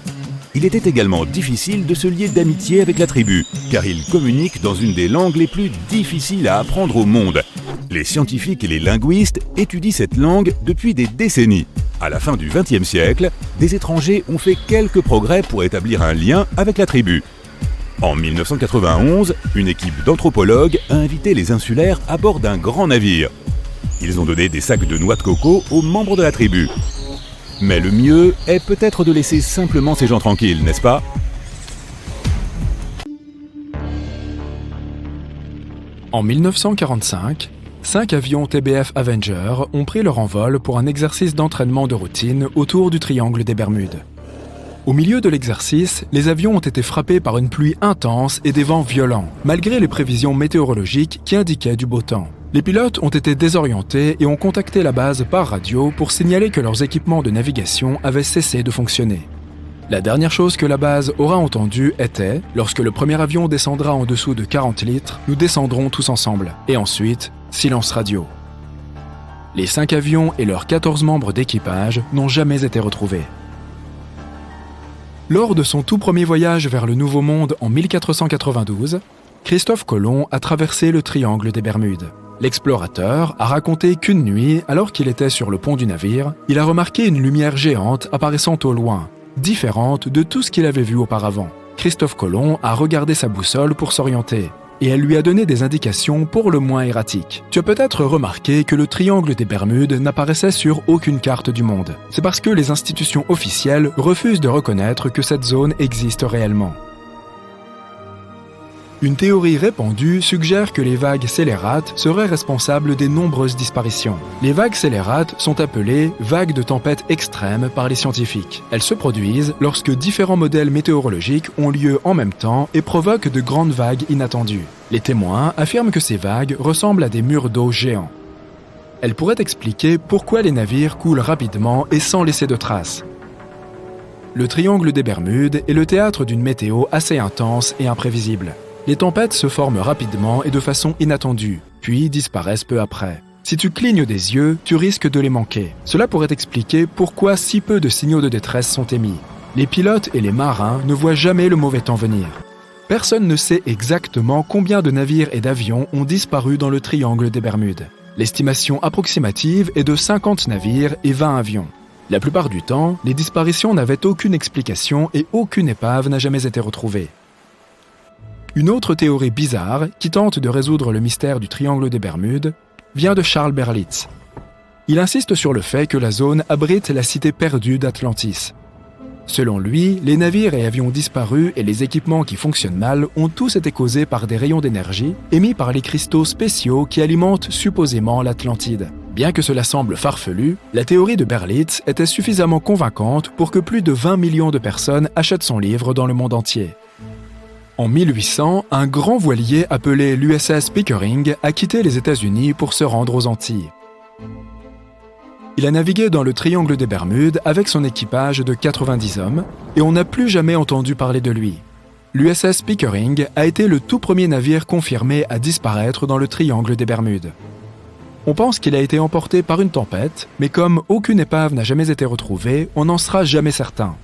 Il était également difficile de se lier d'amitié avec la tribu, car ils communiquent dans une des langues les plus difficiles à apprendre au monde. Les scientifiques et les linguistes étudient cette langue depuis des décennies. À la fin du XXe siècle, des étrangers ont fait quelques progrès pour établir un lien avec la tribu. En 1991, une équipe d'anthropologues a invité les insulaires à bord d'un grand navire. Ils ont donné des sacs de noix de coco aux membres de la tribu. Mais le mieux est peut-être de laisser simplement ces gens tranquilles, n'est-ce pas ? En 1945, 5 avions TBF Avenger ont pris leur envol pour un exercice d'entraînement de routine autour du triangle des Bermudes. Au milieu de l'exercice, les avions ont été frappés par une pluie intense et des vents violents, malgré les prévisions météorologiques qui indiquaient du beau temps. Les pilotes ont été désorientés et ont contacté la base par radio pour signaler que leurs équipements de navigation avaient cessé de fonctionner. La dernière chose que la base aura entendue était « Lorsque le premier avion descendra en dessous de 40 litres, nous descendrons tous ensemble. » Et ensuite, silence radio. Les 5 avions et leurs 14 membres d'équipage n'ont jamais été retrouvés. Lors de son tout premier voyage vers le Nouveau Monde en 1492, Christophe Colomb a traversé le triangle des Bermudes. L'explorateur a raconté qu'une nuit, alors qu'il était sur le pont du navire, il a remarqué une lumière géante apparaissant au loin, différente de tout ce qu'il avait vu auparavant. Christophe Colomb a regardé sa boussole pour s'orienter, et elle lui a donné des indications pour le moins erratiques. Tu as peut-être remarqué que le triangle des Bermudes n'apparaissait sur aucune carte du monde. C'est parce que les institutions officielles refusent de reconnaître que cette zone existe réellement. Une théorie répandue suggère que les vagues scélérates seraient responsables des nombreuses disparitions. Les vagues scélérates sont appelées vagues de tempête extrêmes par les scientifiques. Elles se produisent lorsque différents modèles météorologiques ont lieu en même temps et provoquent de grandes vagues inattendues. Les témoins affirment que ces vagues ressemblent à des murs d'eau géants. Elles pourraient expliquer pourquoi les navires coulent rapidement et sans laisser de traces. Le triangle des Bermudes est le théâtre d'une météo assez intense et imprévisible. Les tempêtes se forment rapidement et de façon inattendue, puis disparaissent peu après. Si tu clignes des yeux, tu risques de les manquer. Cela pourrait expliquer pourquoi si peu de signaux de détresse sont émis. Les pilotes et les marins ne voient jamais le mauvais temps venir. Personne ne sait exactement combien de navires et d'avions ont disparu dans le triangle des Bermudes. L'estimation approximative est de 50 navires et 20 avions. La plupart du temps, les disparitions n'avaient aucune explication et aucune épave n'a jamais été retrouvée. Une autre théorie bizarre, qui tente de résoudre le mystère du triangle des Bermudes, vient de Charles Berlitz. Il insiste sur le fait que la zone abrite la cité perdue d'Atlantis. Selon lui, les navires et avions disparus et les équipements qui fonctionnent mal ont tous été causés par des rayons d'énergie émis par les cristaux spéciaux qui alimentent supposément l'Atlantide. Bien que cela semble farfelu, la théorie de Berlitz était suffisamment convaincante pour que plus de 20 millions de personnes achètent son livre dans le monde entier. En 1800, un grand voilier appelé l'USS Pickering a quitté les États-Unis pour se rendre aux Antilles. Il a navigué dans le triangle des Bermudes avec son équipage de 90 hommes et on n'a plus jamais entendu parler de lui. L'USS Pickering a été le tout premier navire confirmé à disparaître dans le triangle des Bermudes. On pense qu'il a été emporté par une tempête, mais comme aucune épave n'a jamais été retrouvée, on n'en sera jamais certain.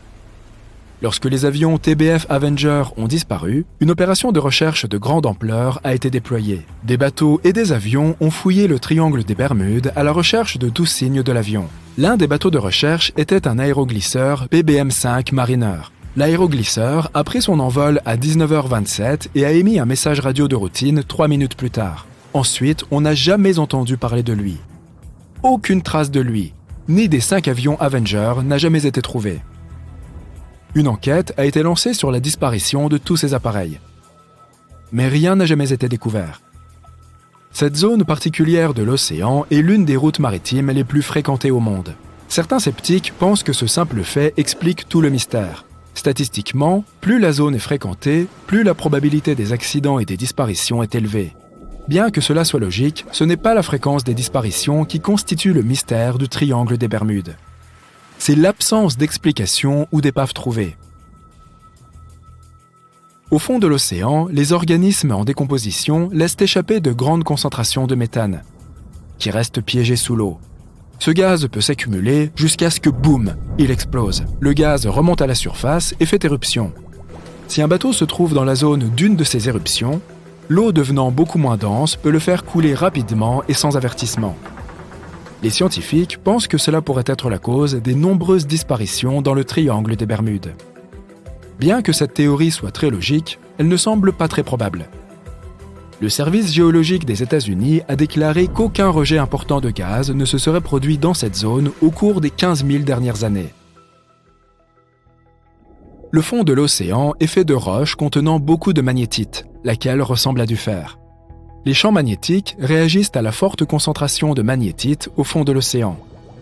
Lorsque les avions TBF Avenger ont disparu, une opération de recherche de grande ampleur a été déployée. Des bateaux et des avions ont fouillé le triangle des Bermudes à la recherche de tout signe de l'avion. L'un des bateaux de recherche était un aéroglisseur PBM-5 Mariner. L'aéroglisseur a pris son envol à 19h27 et a émis un message radio de routine 3 minutes plus tard. Ensuite, on n'a jamais entendu parler de lui. Aucune trace de lui, ni des 5 avions Avenger n'a jamais été trouvée. Une enquête a été lancée sur la disparition de tous ces appareils. Mais rien n'a jamais été découvert. Cette zone particulière de l'océan est l'une des routes maritimes les plus fréquentées au monde. Certains sceptiques pensent que ce simple fait explique tout le mystère. Statistiquement, plus la zone est fréquentée, plus la probabilité des accidents et des disparitions est élevée. Bien que cela soit logique, ce n'est pas la fréquence des disparitions qui constitue le mystère du triangle des Bermudes. C'est l'absence d'explication ou d'épave trouvée. Au fond de l'océan, les organismes en décomposition laissent échapper de grandes concentrations de méthane, qui restent piégées sous l'eau. Ce gaz peut s'accumuler jusqu'à ce que, boum, il explose. Le gaz remonte à la surface et fait éruption. Si un bateau se trouve dans la zone d'une de ces éruptions, l'eau devenant beaucoup moins dense peut le faire couler rapidement et sans avertissement. Les scientifiques pensent que cela pourrait être la cause des nombreuses disparitions dans le triangle des Bermudes. Bien que cette théorie soit très logique, elle ne semble pas très probable. Le service géologique des États-Unis a déclaré qu'aucun rejet important de gaz ne se serait produit dans cette zone au cours des 15 000 dernières années. Le fond de l'océan est fait de roches contenant beaucoup de magnétite, laquelle ressemble à du fer. Les champs magnétiques réagissent à la forte concentration de magnétite au fond de l'océan,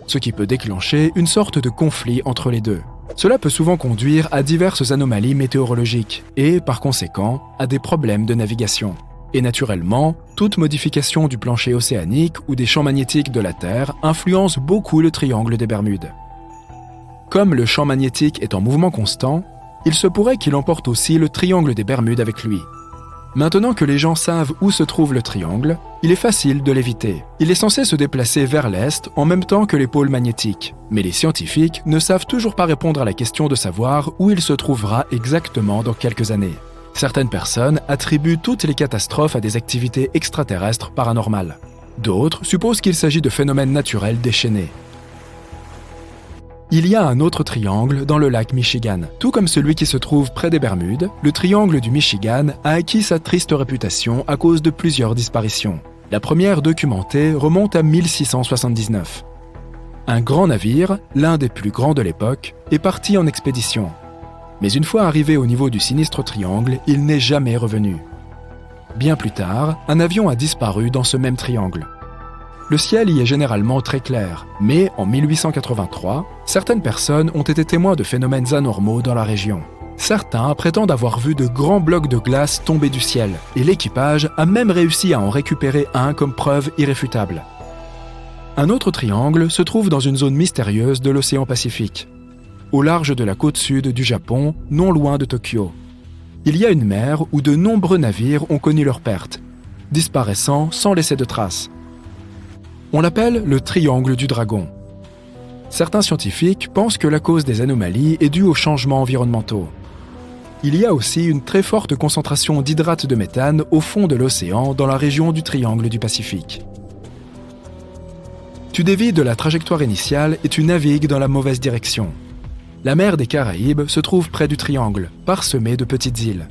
ce qui peut déclencher une sorte de conflit entre les deux. Cela peut souvent conduire à diverses anomalies météorologiques et, par conséquent, à des problèmes de navigation. Et naturellement, toute modification du plancher océanique ou des champs magnétiques de la Terre influence beaucoup le triangle des Bermudes. Comme le champ magnétique est en mouvement constant, il se pourrait qu'il emporte aussi le triangle des Bermudes avec lui. Maintenant que les gens savent où se trouve le triangle, il est facile de l'éviter. Il est censé se déplacer vers l'est en même temps que les pôles magnétiques. Mais les scientifiques ne savent toujours pas répondre à la question de savoir où il se trouvera exactement dans quelques années. Certaines personnes attribuent toutes les catastrophes à des activités extraterrestres paranormales. D'autres supposent qu'il s'agit de phénomènes naturels déchaînés. Il y a un autre triangle dans le lac Michigan. Tout comme celui qui se trouve près des Bermudes, le triangle du Michigan a acquis sa triste réputation à cause de plusieurs disparitions. La première documentée remonte à 1679. Un grand navire, l'un des plus grands de l'époque, est parti en expédition. Mais une fois arrivé au niveau du sinistre triangle, il n'est jamais revenu. Bien plus tard, un avion a disparu dans ce même triangle. Le ciel y est généralement très clair, mais en 1883, certaines personnes ont été témoins de phénomènes anormaux dans la région. Certains prétendent avoir vu de grands blocs de glace tomber du ciel, et l'équipage a même réussi à en récupérer un comme preuve irréfutable. Un autre triangle se trouve dans une zone mystérieuse de l'océan Pacifique, au large de la côte sud du Japon, non loin de Tokyo. Il y a une mer où de nombreux navires ont connu leur perte, disparaissant sans laisser de traces. On l'appelle le triangle du dragon. Certains scientifiques pensent que la cause des anomalies est due aux changements environnementaux. Il y a aussi une très forte concentration d'hydrate de méthane au fond de l'océan dans la région du triangle du Pacifique. Tu dévies de la trajectoire initiale et tu navigues dans la mauvaise direction. La mer des Caraïbes se trouve près du triangle, parsemée de petites îles.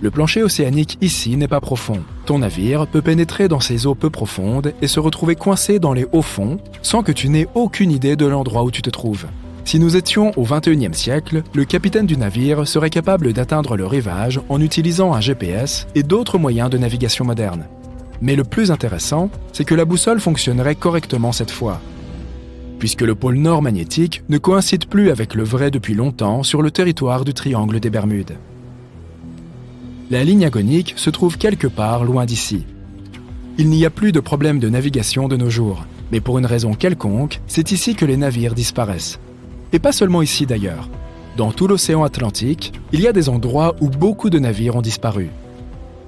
Le plancher océanique ici n'est pas profond. Ton navire peut pénétrer dans ces eaux peu profondes et se retrouver coincé dans les hauts fonds sans que tu n'aies aucune idée de l'endroit où tu te trouves. Si nous étions au XXIe siècle, le capitaine du navire serait capable d'atteindre le rivage en utilisant un GPS et d'autres moyens de navigation modernes. Mais le plus intéressant, c'est que la boussole fonctionnerait correctement cette fois, puisque le pôle nord magnétique ne coïncide plus avec le vrai depuis longtemps sur le territoire du triangle des Bermudes. La ligne agonique se trouve quelque part loin d'ici. Il n'y a plus de problème de navigation de nos jours, mais pour une raison quelconque, c'est ici que les navires disparaissent. Et pas seulement ici d'ailleurs. Dans tout l'océan Atlantique, il y a des endroits où beaucoup de navires ont disparu.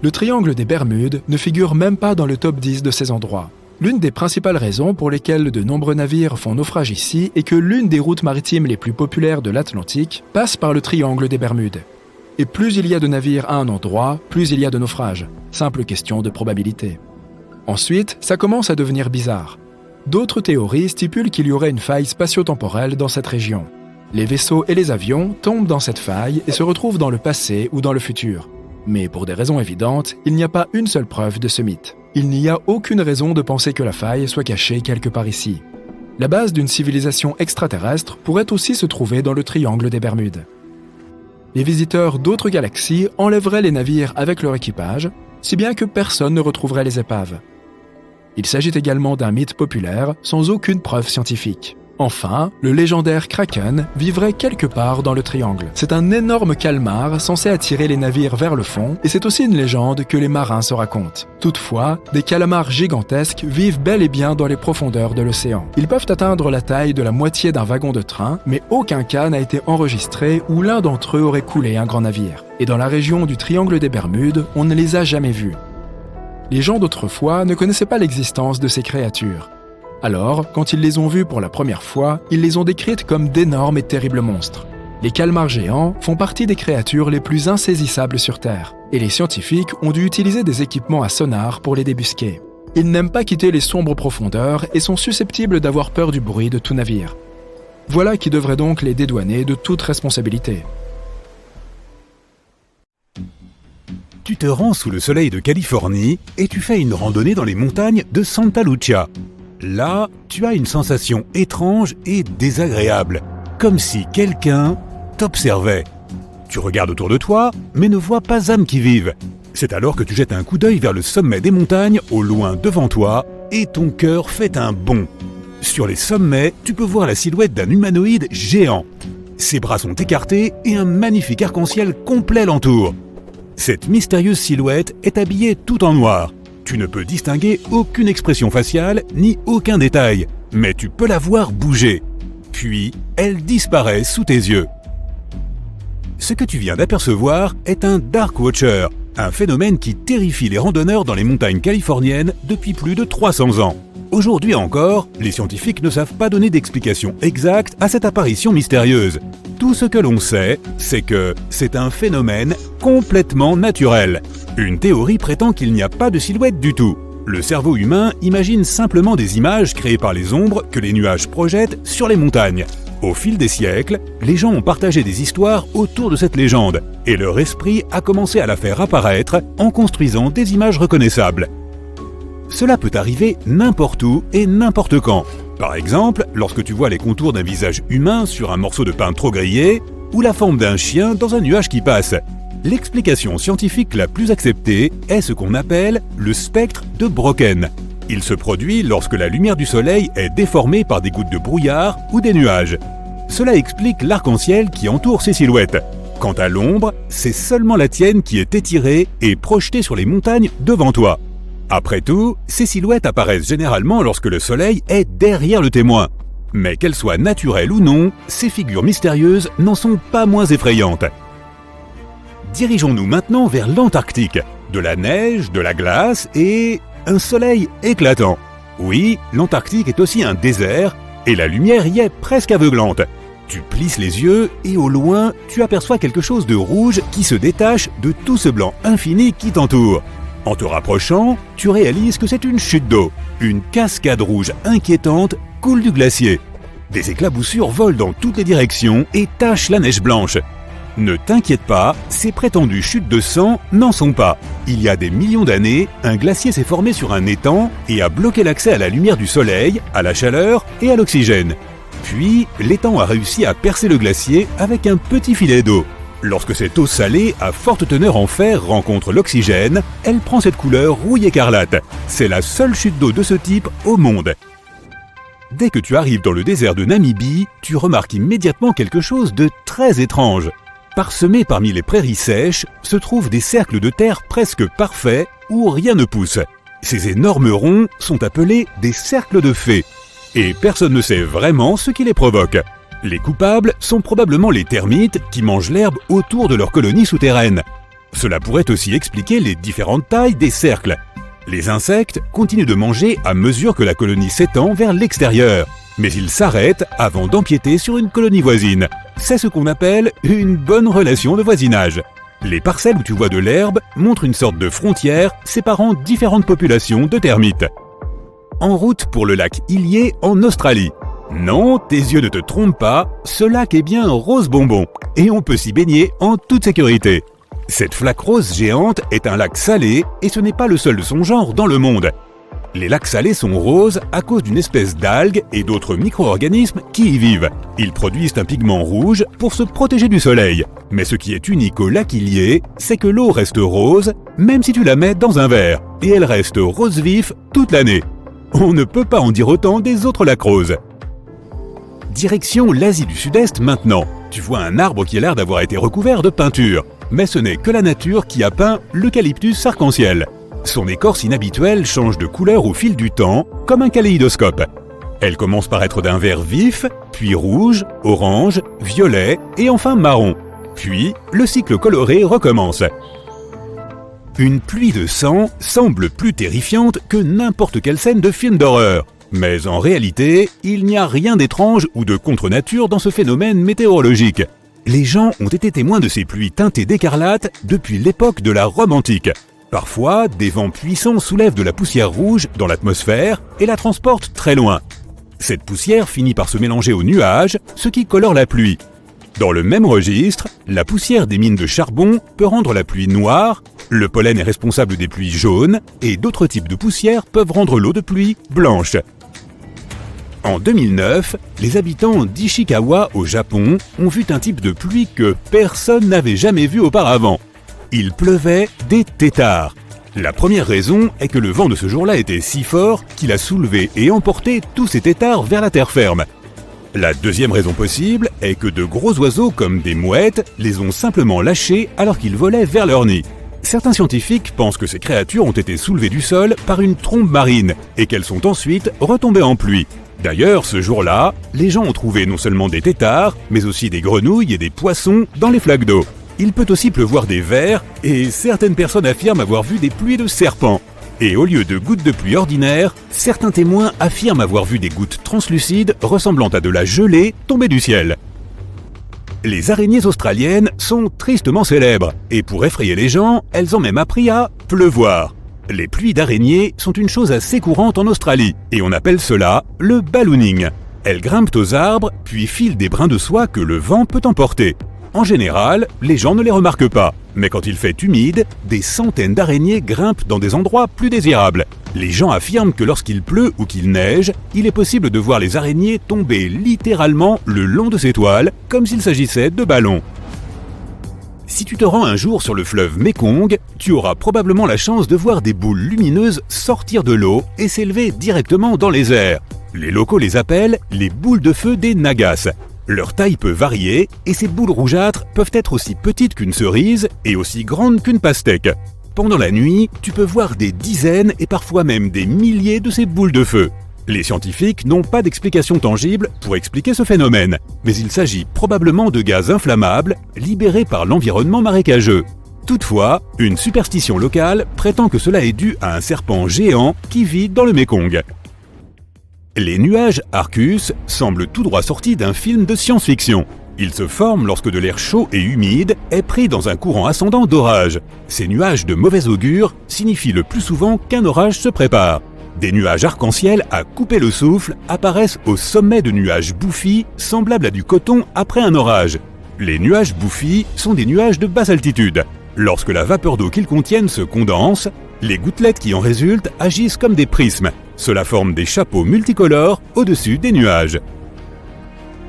Le triangle des Bermudes ne figure même pas dans le top 10 de ces endroits. L'une des principales raisons pour lesquelles de nombreux navires font naufrage ici est que l'une des routes maritimes les plus populaires de l'Atlantique passe par le triangle des Bermudes. Et plus il y a de navires à un endroit, plus il y a de naufrages. Simple question de probabilité. Ensuite, ça commence à devenir bizarre. D'autres théories stipulent qu'il y aurait une faille spatio-temporelle dans cette région. Les vaisseaux et les avions tombent dans cette faille et se retrouvent dans le passé ou dans le futur. Mais pour des raisons évidentes, il n'y a pas une seule preuve de ce mythe. Il n'y a aucune raison de penser que la faille soit cachée quelque part ici. La base d'une civilisation extraterrestre pourrait aussi se trouver dans le triangle des Bermudes. Les visiteurs d'autres galaxies enlèveraient les navires avec leur équipage, si bien que personne ne retrouverait les épaves. Il s'agit également d'un mythe populaire sans aucune preuve scientifique. Enfin, le légendaire Kraken vivrait quelque part dans le triangle. C'est un énorme calmar censé attirer les navires vers le fond, et c'est aussi une légende que les marins se racontent. Toutefois, des calamars gigantesques vivent bel et bien dans les profondeurs de l'océan. Ils peuvent atteindre la taille de la moitié d'un wagon de train, mais aucun cas n'a été enregistré où l'un d'entre eux aurait coulé un grand navire. Et dans la région du triangle des Bermudes, on ne les a jamais vus. Les gens d'autrefois ne connaissaient pas l'existence de ces créatures. Alors, quand ils les ont vues pour la première fois, ils les ont décrites comme d'énormes et terribles monstres. Les calmars géants font partie des créatures les plus insaisissables sur Terre, et les scientifiques ont dû utiliser des équipements à sonar pour les débusquer. Ils n'aiment pas quitter les sombres profondeurs et sont susceptibles d'avoir peur du bruit de tout navire. Voilà qui devrait donc les dédouaner de toute responsabilité. Tu te rends sous le soleil de Californie et tu fais une randonnée dans les montagnes de Santa Lucia. Là, tu as une sensation étrange et désagréable, comme si quelqu'un t'observait. Tu regardes autour de toi, mais ne vois pas âme qui vive. C'est alors que tu jettes un coup d'œil vers le sommet des montagnes, au loin devant toi, et ton cœur fait un bond. Sur les sommets, tu peux voir la silhouette d'un humanoïde géant. Ses bras sont écartés et un magnifique arc-en-ciel complet l'entoure. Cette mystérieuse silhouette est habillée tout en noir. Tu ne peux distinguer aucune expression faciale ni aucun détail, mais tu peux la voir bouger. Puis, elle disparaît sous tes yeux. Ce que tu viens d'apercevoir est un Dark Watcher, un phénomène qui terrifie les randonneurs dans les montagnes californiennes depuis plus de 300 ans. Aujourd'hui encore, les scientifiques ne savent pas donner d'explication exacte à cette apparition mystérieuse. Tout ce que l'on sait, c'est que c'est un phénomène complètement naturel. Une théorie prétend qu'il n'y a pas de silhouette du tout. Le cerveau humain imagine simplement des images créées par les ombres que les nuages projettent sur les montagnes. Au fil des siècles, les gens ont partagé des histoires autour de cette légende, et leur esprit a commencé à la faire apparaître en construisant des images reconnaissables. Cela peut arriver n'importe où et n'importe quand. Par exemple, lorsque tu vois les contours d'un visage humain sur un morceau de pain trop grillé, ou la forme d'un chien dans un nuage qui passe. L'explication scientifique la plus acceptée est ce qu'on appelle le spectre de Brocken. Il se produit lorsque la lumière du soleil est déformée par des gouttes de brouillard ou des nuages. Cela explique l'arc-en-ciel qui entoure ces silhouettes. Quant à l'ombre, c'est seulement la tienne qui est étirée et projetée sur les montagnes devant toi. Après tout, ces silhouettes apparaissent généralement lorsque le soleil est derrière le témoin. Mais qu'elles soient naturelles ou non, ces figures mystérieuses n'en sont pas moins effrayantes. Dirigeons-nous maintenant vers l'Antarctique. De la neige, de la glace et un soleil éclatant. Oui, l'Antarctique est aussi un désert et la lumière y est presque aveuglante. Tu plisses les yeux et au loin, tu aperçois quelque chose de rouge qui se détache de tout ce blanc infini qui t'entoure. En te rapprochant, tu réalises que c'est une chute d'eau. Une cascade rouge inquiétante coule du glacier. Des éclaboussures volent dans toutes les directions et tachent la neige blanche. Ne t'inquiète pas, ces prétendues chutes de sang n'en sont pas. Il y a des millions d'années, un glacier s'est formé sur un étang et a bloqué l'accès à la lumière du soleil, à la chaleur et à l'oxygène. Puis, l'étang a réussi à percer le glacier avec un petit filet d'eau. Lorsque cette eau salée à forte teneur en fer rencontre l'oxygène, elle prend cette couleur rouille écarlate. C'est la seule chute d'eau de ce type au monde. Dès que tu arrives dans le désert de Namibie, tu remarques immédiatement quelque chose de très étrange. Parsemés parmi les prairies sèches, se trouvent des cercles de terre presque parfaits où rien ne pousse. Ces énormes ronds sont appelés des cercles de fées. Et personne ne sait vraiment ce qui les provoque. Les coupables sont probablement les termites qui mangent l'herbe autour de leur colonie souterraine. Cela pourrait aussi expliquer les différentes tailles des cercles. Les insectes continuent de manger à mesure que la colonie s'étend vers l'extérieur, mais ils s'arrêtent avant d'empiéter sur une colonie voisine. C'est ce qu'on appelle une bonne relation de voisinage. Les parcelles où tu vois de l'herbe montrent une sorte de frontière séparant différentes populations de termites. En route pour le lac Ilié en Australie. Non, tes yeux ne te trompent pas, ce lac est bien rose bonbon, et on peut s'y baigner en toute sécurité. Cette flaque rose géante est un lac salé, et ce n'est pas le seul de son genre dans le monde. Les lacs salés sont roses à cause d'une espèce d'algues et d'autres micro-organismes qui y vivent. Ils produisent un pigment rouge pour se protéger du soleil. Mais ce qui est unique au lac Ilié, c'est que l'eau reste rose, même si tu la mets dans un verre, et elle reste rose vif toute l'année. On ne peut pas en dire autant des autres lacs roses. Direction l'Asie du Sud-Est maintenant. Tu vois un arbre qui a l'air d'avoir été recouvert de peinture. Mais ce n'est que la nature qui a peint l'eucalyptus arc-en-ciel. Son écorce inhabituelle change de couleur au fil du temps, comme un kaléidoscope. Elle commence par être d'un vert vif, puis rouge, orange, violet et enfin marron. Puis, le cycle coloré recommence. Une pluie de sang semble plus terrifiante que n'importe quelle scène de film d'horreur. Mais en réalité, il n'y a rien d'étrange ou de contre-nature dans ce phénomène météorologique. Les gens ont été témoins de ces pluies teintées d'écarlate depuis l'époque de la Rome antique. Parfois, des vents puissants soulèvent de la poussière rouge dans l'atmosphère et la transportent très loin. Cette poussière finit par se mélanger aux nuages, ce qui colore la pluie. Dans le même registre, la poussière des mines de charbon peut rendre la pluie noire, le pollen est responsable des pluies jaunes, et d'autres types de poussière peuvent rendre l'eau de pluie blanche. En 2009, les habitants d'Ishikawa au Japon ont vu un type de pluie que personne n'avait jamais vu auparavant. Il pleuvait des têtards. La première raison est que le vent de ce jour-là était si fort qu'il a soulevé et emporté tous ces têtards vers la terre ferme. La deuxième raison possible est que de gros oiseaux comme des mouettes les ont simplement lâchés alors qu'ils volaient vers leur nid. Certains scientifiques pensent que ces créatures ont été soulevées du sol par une trombe marine et qu'elles sont ensuite retombées en pluie. D'ailleurs, ce jour-là, les gens ont trouvé non seulement des têtards, mais aussi des grenouilles et des poissons dans les flaques d'eau. Il peut aussi pleuvoir des vers, et certaines personnes affirment avoir vu des pluies de serpents. Et au lieu de gouttes de pluie ordinaires, certains témoins affirment avoir vu des gouttes translucides ressemblant à de la gelée tomber du ciel. Les araignées australiennes sont tristement célèbres, et pour effrayer les gens, elles ont même appris à pleuvoir. Les pluies d'araignées sont une chose assez courante en Australie, et on appelle cela le ballooning. Elles grimpent aux arbres, puis filent des brins de soie que le vent peut emporter. En général, les gens ne les remarquent pas, mais quand il fait humide, des centaines d'araignées grimpent dans des endroits plus désirables. Les gens affirment que lorsqu'il pleut ou qu'il neige, il est possible de voir les araignées tomber littéralement le long de ces toiles, comme s'il s'agissait de ballons. Si tu te rends un jour sur le fleuve Mekong, tu auras probablement la chance de voir des boules lumineuses sortir de l'eau et s'élever directement dans les airs. Les locaux les appellent les boules de feu des Nagas. Leur taille peut varier et ces boules rougeâtres peuvent être aussi petites qu'une cerise et aussi grandes qu'une pastèque. Pendant la nuit, tu peux voir des dizaines et parfois même des milliers de ces boules de feu. Les scientifiques n'ont pas d'explication tangible pour expliquer ce phénomène, mais il s'agit probablement de gaz inflammables libérés par l'environnement marécageux. Toutefois, une superstition locale prétend que cela est dû à un serpent géant qui vit dans le Mekong. Les nuages Arcus semblent tout droit sortis d'un film de science-fiction. Ils se forment lorsque de l'air chaud et humide est pris dans un courant ascendant d'orage. Ces nuages de mauvais augure signifient le plus souvent qu'un orage se prépare. Des nuages arc-en-ciel à couper le souffle apparaissent au sommet de nuages bouffis semblables à du coton après un orage. Les nuages bouffis sont des nuages de basse altitude. Lorsque la vapeur d'eau qu'ils contiennent se condense, les gouttelettes qui en résultent agissent comme des prismes. Cela forme des chapeaux multicolores au-dessus des nuages.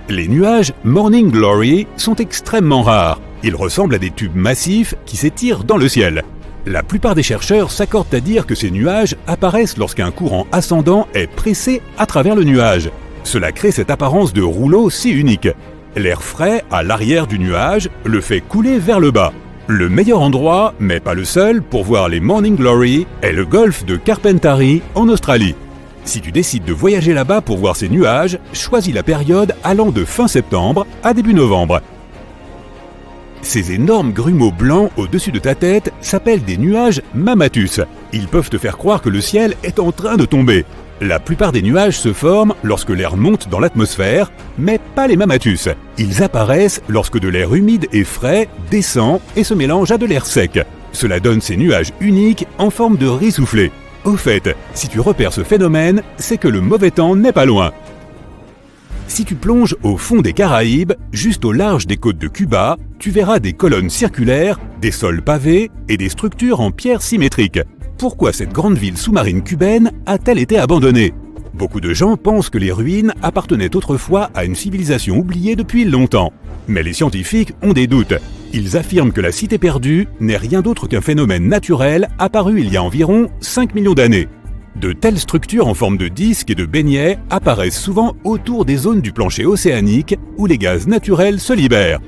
Les nuages Morning Glory sont extrêmement rares. Ils ressemblent à des tubes massifs qui s'étirent dans le ciel. La plupart des chercheurs s'accordent à dire que ces nuages apparaissent lorsqu'un courant ascendant est pressé à travers le nuage. Cela crée cette apparence de rouleau si unique. L'air frais à l'arrière du nuage le fait couler vers le bas. Le meilleur endroit, mais pas le seul, pour voir les Morning Glory est le golfe de Carpentarie en Australie. Si tu décides de voyager là-bas pour voir ces nuages, choisis la période allant de fin septembre à début novembre. Ces énormes grumeaux blancs au-dessus de ta tête s'appellent des nuages Mammatus. Ils peuvent te faire croire que le ciel est en train de tomber. La plupart des nuages se forment lorsque l'air monte dans l'atmosphère, mais pas les Mammatus. Ils apparaissent lorsque de l'air humide et frais descend et se mélange à de l'air sec. Cela donne ces nuages uniques en forme de riz soufflé. Au fait, si tu repères ce phénomène, c'est que le mauvais temps n'est pas loin. Si tu plonges au fond des Caraïbes, juste au large des côtes de Cuba, tu verras des colonnes circulaires, des sols pavés et des structures en pierre symétriques. Pourquoi cette grande ville sous-marine cubaine a-t-elle été abandonnée ? Beaucoup de gens pensent que les ruines appartenaient autrefois à une civilisation oubliée depuis longtemps. Mais les scientifiques ont des doutes. Ils affirment que la cité perdue n'est rien d'autre qu'un phénomène naturel apparu il y a environ 5 millions d'années. De telles structures en forme de disque et de beignet apparaissent souvent autour des zones du plancher océanique où les gaz naturels se libèrent.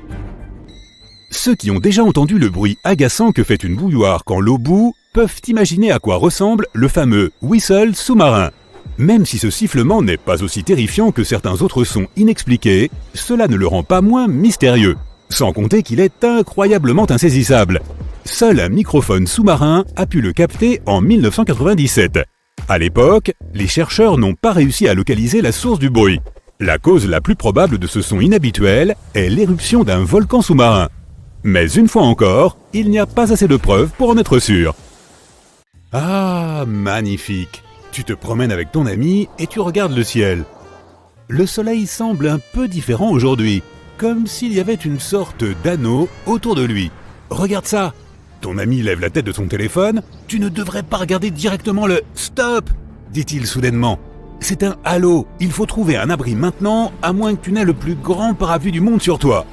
Ceux qui ont déjà entendu le bruit agaçant que fait une bouilloire quand l'eau bout peuvent imaginer à quoi ressemble le fameux whistle sous-marin. Même si ce sifflement n'est pas aussi terrifiant que certains autres sons inexpliqués, cela ne le rend pas moins mystérieux. Sans compter qu'il est incroyablement insaisissable. Seul un microphone sous-marin a pu le capter en 1997. À l'époque, les chercheurs n'ont pas réussi à localiser la source du bruit. La cause la plus probable de ce son inhabituel est l'éruption d'un volcan sous-marin. Mais une fois encore, il n'y a pas assez de preuves pour en être sûr. Ah, magnifique! Tu te promènes avec ton ami et tu regardes le ciel. Le soleil semble un peu différent aujourd'hui, comme s'il y avait une sorte d'anneau autour de lui. Regarde ça! Ton ami lève la tête de son téléphone. Tu ne devrais pas regarder directement le « Stop !» dit-il soudainement. C'est un halo. Il faut trouver un abri maintenant, à moins que tu n'aies le plus grand parapluie du monde sur toi.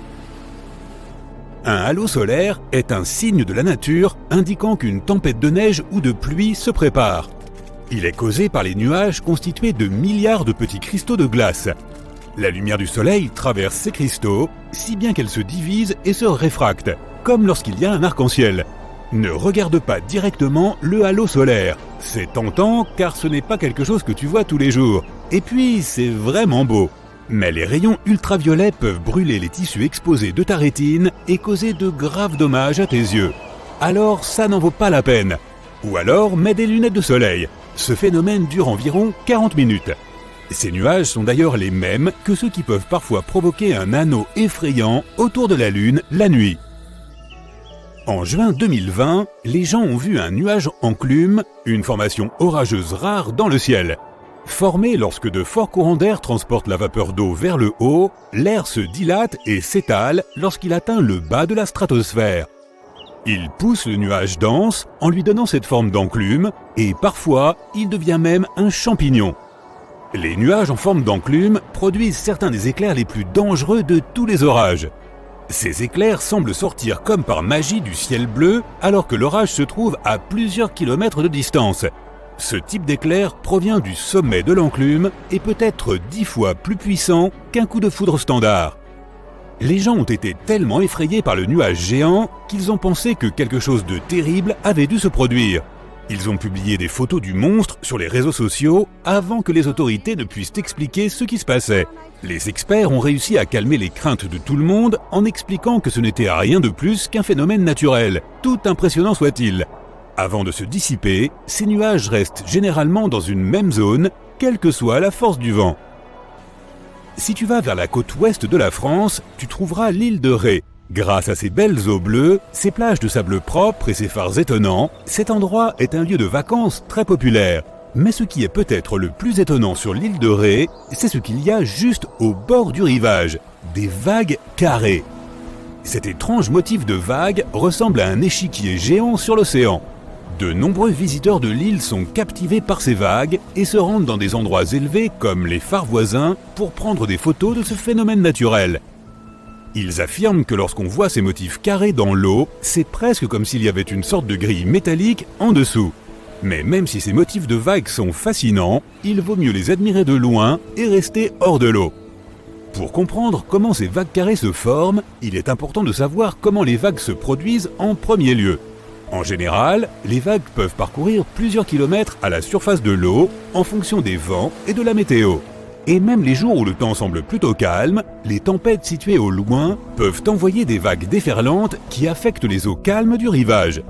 Un halo solaire est un signe de la nature indiquant qu'une tempête de neige ou de pluie se prépare. Il est causé par les nuages constitués de milliards de petits cristaux de glace. La lumière du soleil traverse ces cristaux, si bien qu'elle se divise et se réfracte, comme lorsqu'il y a un arc-en-ciel. Ne regarde pas directement le halo solaire. C'est tentant car ce n'est pas quelque chose que tu vois tous les jours. Et puis, c'est vraiment beau. Mais les rayons ultraviolets peuvent brûler les tissus exposés de ta rétine et causer de graves dommages à tes yeux. Alors, ça n'en vaut pas la peine. Ou alors, mets des lunettes de soleil. Ce phénomène dure environ 40 minutes. Ces nuages sont d'ailleurs les mêmes que ceux qui peuvent parfois provoquer un anneau effrayant autour de la Lune la nuit. En juin 2020, les gens ont vu un nuage enclume, une formation orageuse rare dans le ciel. Formé lorsque de forts courants d'air transportent la vapeur d'eau vers le haut, l'air se dilate et s'étale lorsqu'il atteint le bas de la stratosphère. Il pousse le nuage dense en lui donnant cette forme d'enclume et parfois il devient même un champignon. Les nuages en forme d'enclume produisent certains des éclairs les plus dangereux de tous les orages. Ces éclairs semblent sortir comme par magie du ciel bleu alors que l'orage se trouve à plusieurs kilomètres de distance. Ce type d'éclair provient du sommet de l'enclume et peut être 10 fois plus puissant qu'un coup de foudre standard. Les gens ont été tellement effrayés par le nuage géant qu'ils ont pensé que quelque chose de terrible avait dû se produire. Ils ont publié des photos du monstre sur les réseaux sociaux avant que les autorités ne puissent expliquer ce qui se passait. Les experts ont réussi à calmer les craintes de tout le monde en expliquant que ce n'était rien de plus qu'un phénomène naturel, tout impressionnant soit-il. Avant de se dissiper, ces nuages restent généralement dans une même zone, quelle que soit la force du vent. Si tu vas vers la côte ouest de la France, tu trouveras l'île de Ré. Grâce à ses belles eaux bleues, ses plages de sable propre et ses phares étonnants, cet endroit est un lieu de vacances très populaire. Mais ce qui est peut-être le plus étonnant sur l'île de Ré, c'est ce qu'il y a juste au bord du rivage, des vagues carrées. Cet étrange motif de vagues ressemble à un échiquier géant sur l'océan. De nombreux visiteurs de l'île sont captivés par ces vagues et se rendent dans des endroits élevés comme les phares voisins pour prendre des photos de ce phénomène naturel. Ils affirment que lorsqu'on voit ces motifs carrés dans l'eau, c'est presque comme s'il y avait une sorte de grille métallique en dessous. Mais même si ces motifs de vagues sont fascinants, il vaut mieux les admirer de loin et rester hors de l'eau. Pour comprendre comment ces vagues carrées se forment, il est important de savoir comment les vagues se produisent en premier lieu. En général, les vagues peuvent parcourir plusieurs kilomètres à la surface de l'eau en fonction des vents et de la météo. Et même les jours où le temps semble plutôt calme, les tempêtes situées au loin peuvent envoyer des vagues déferlantes qui affectent les eaux calmes du rivage.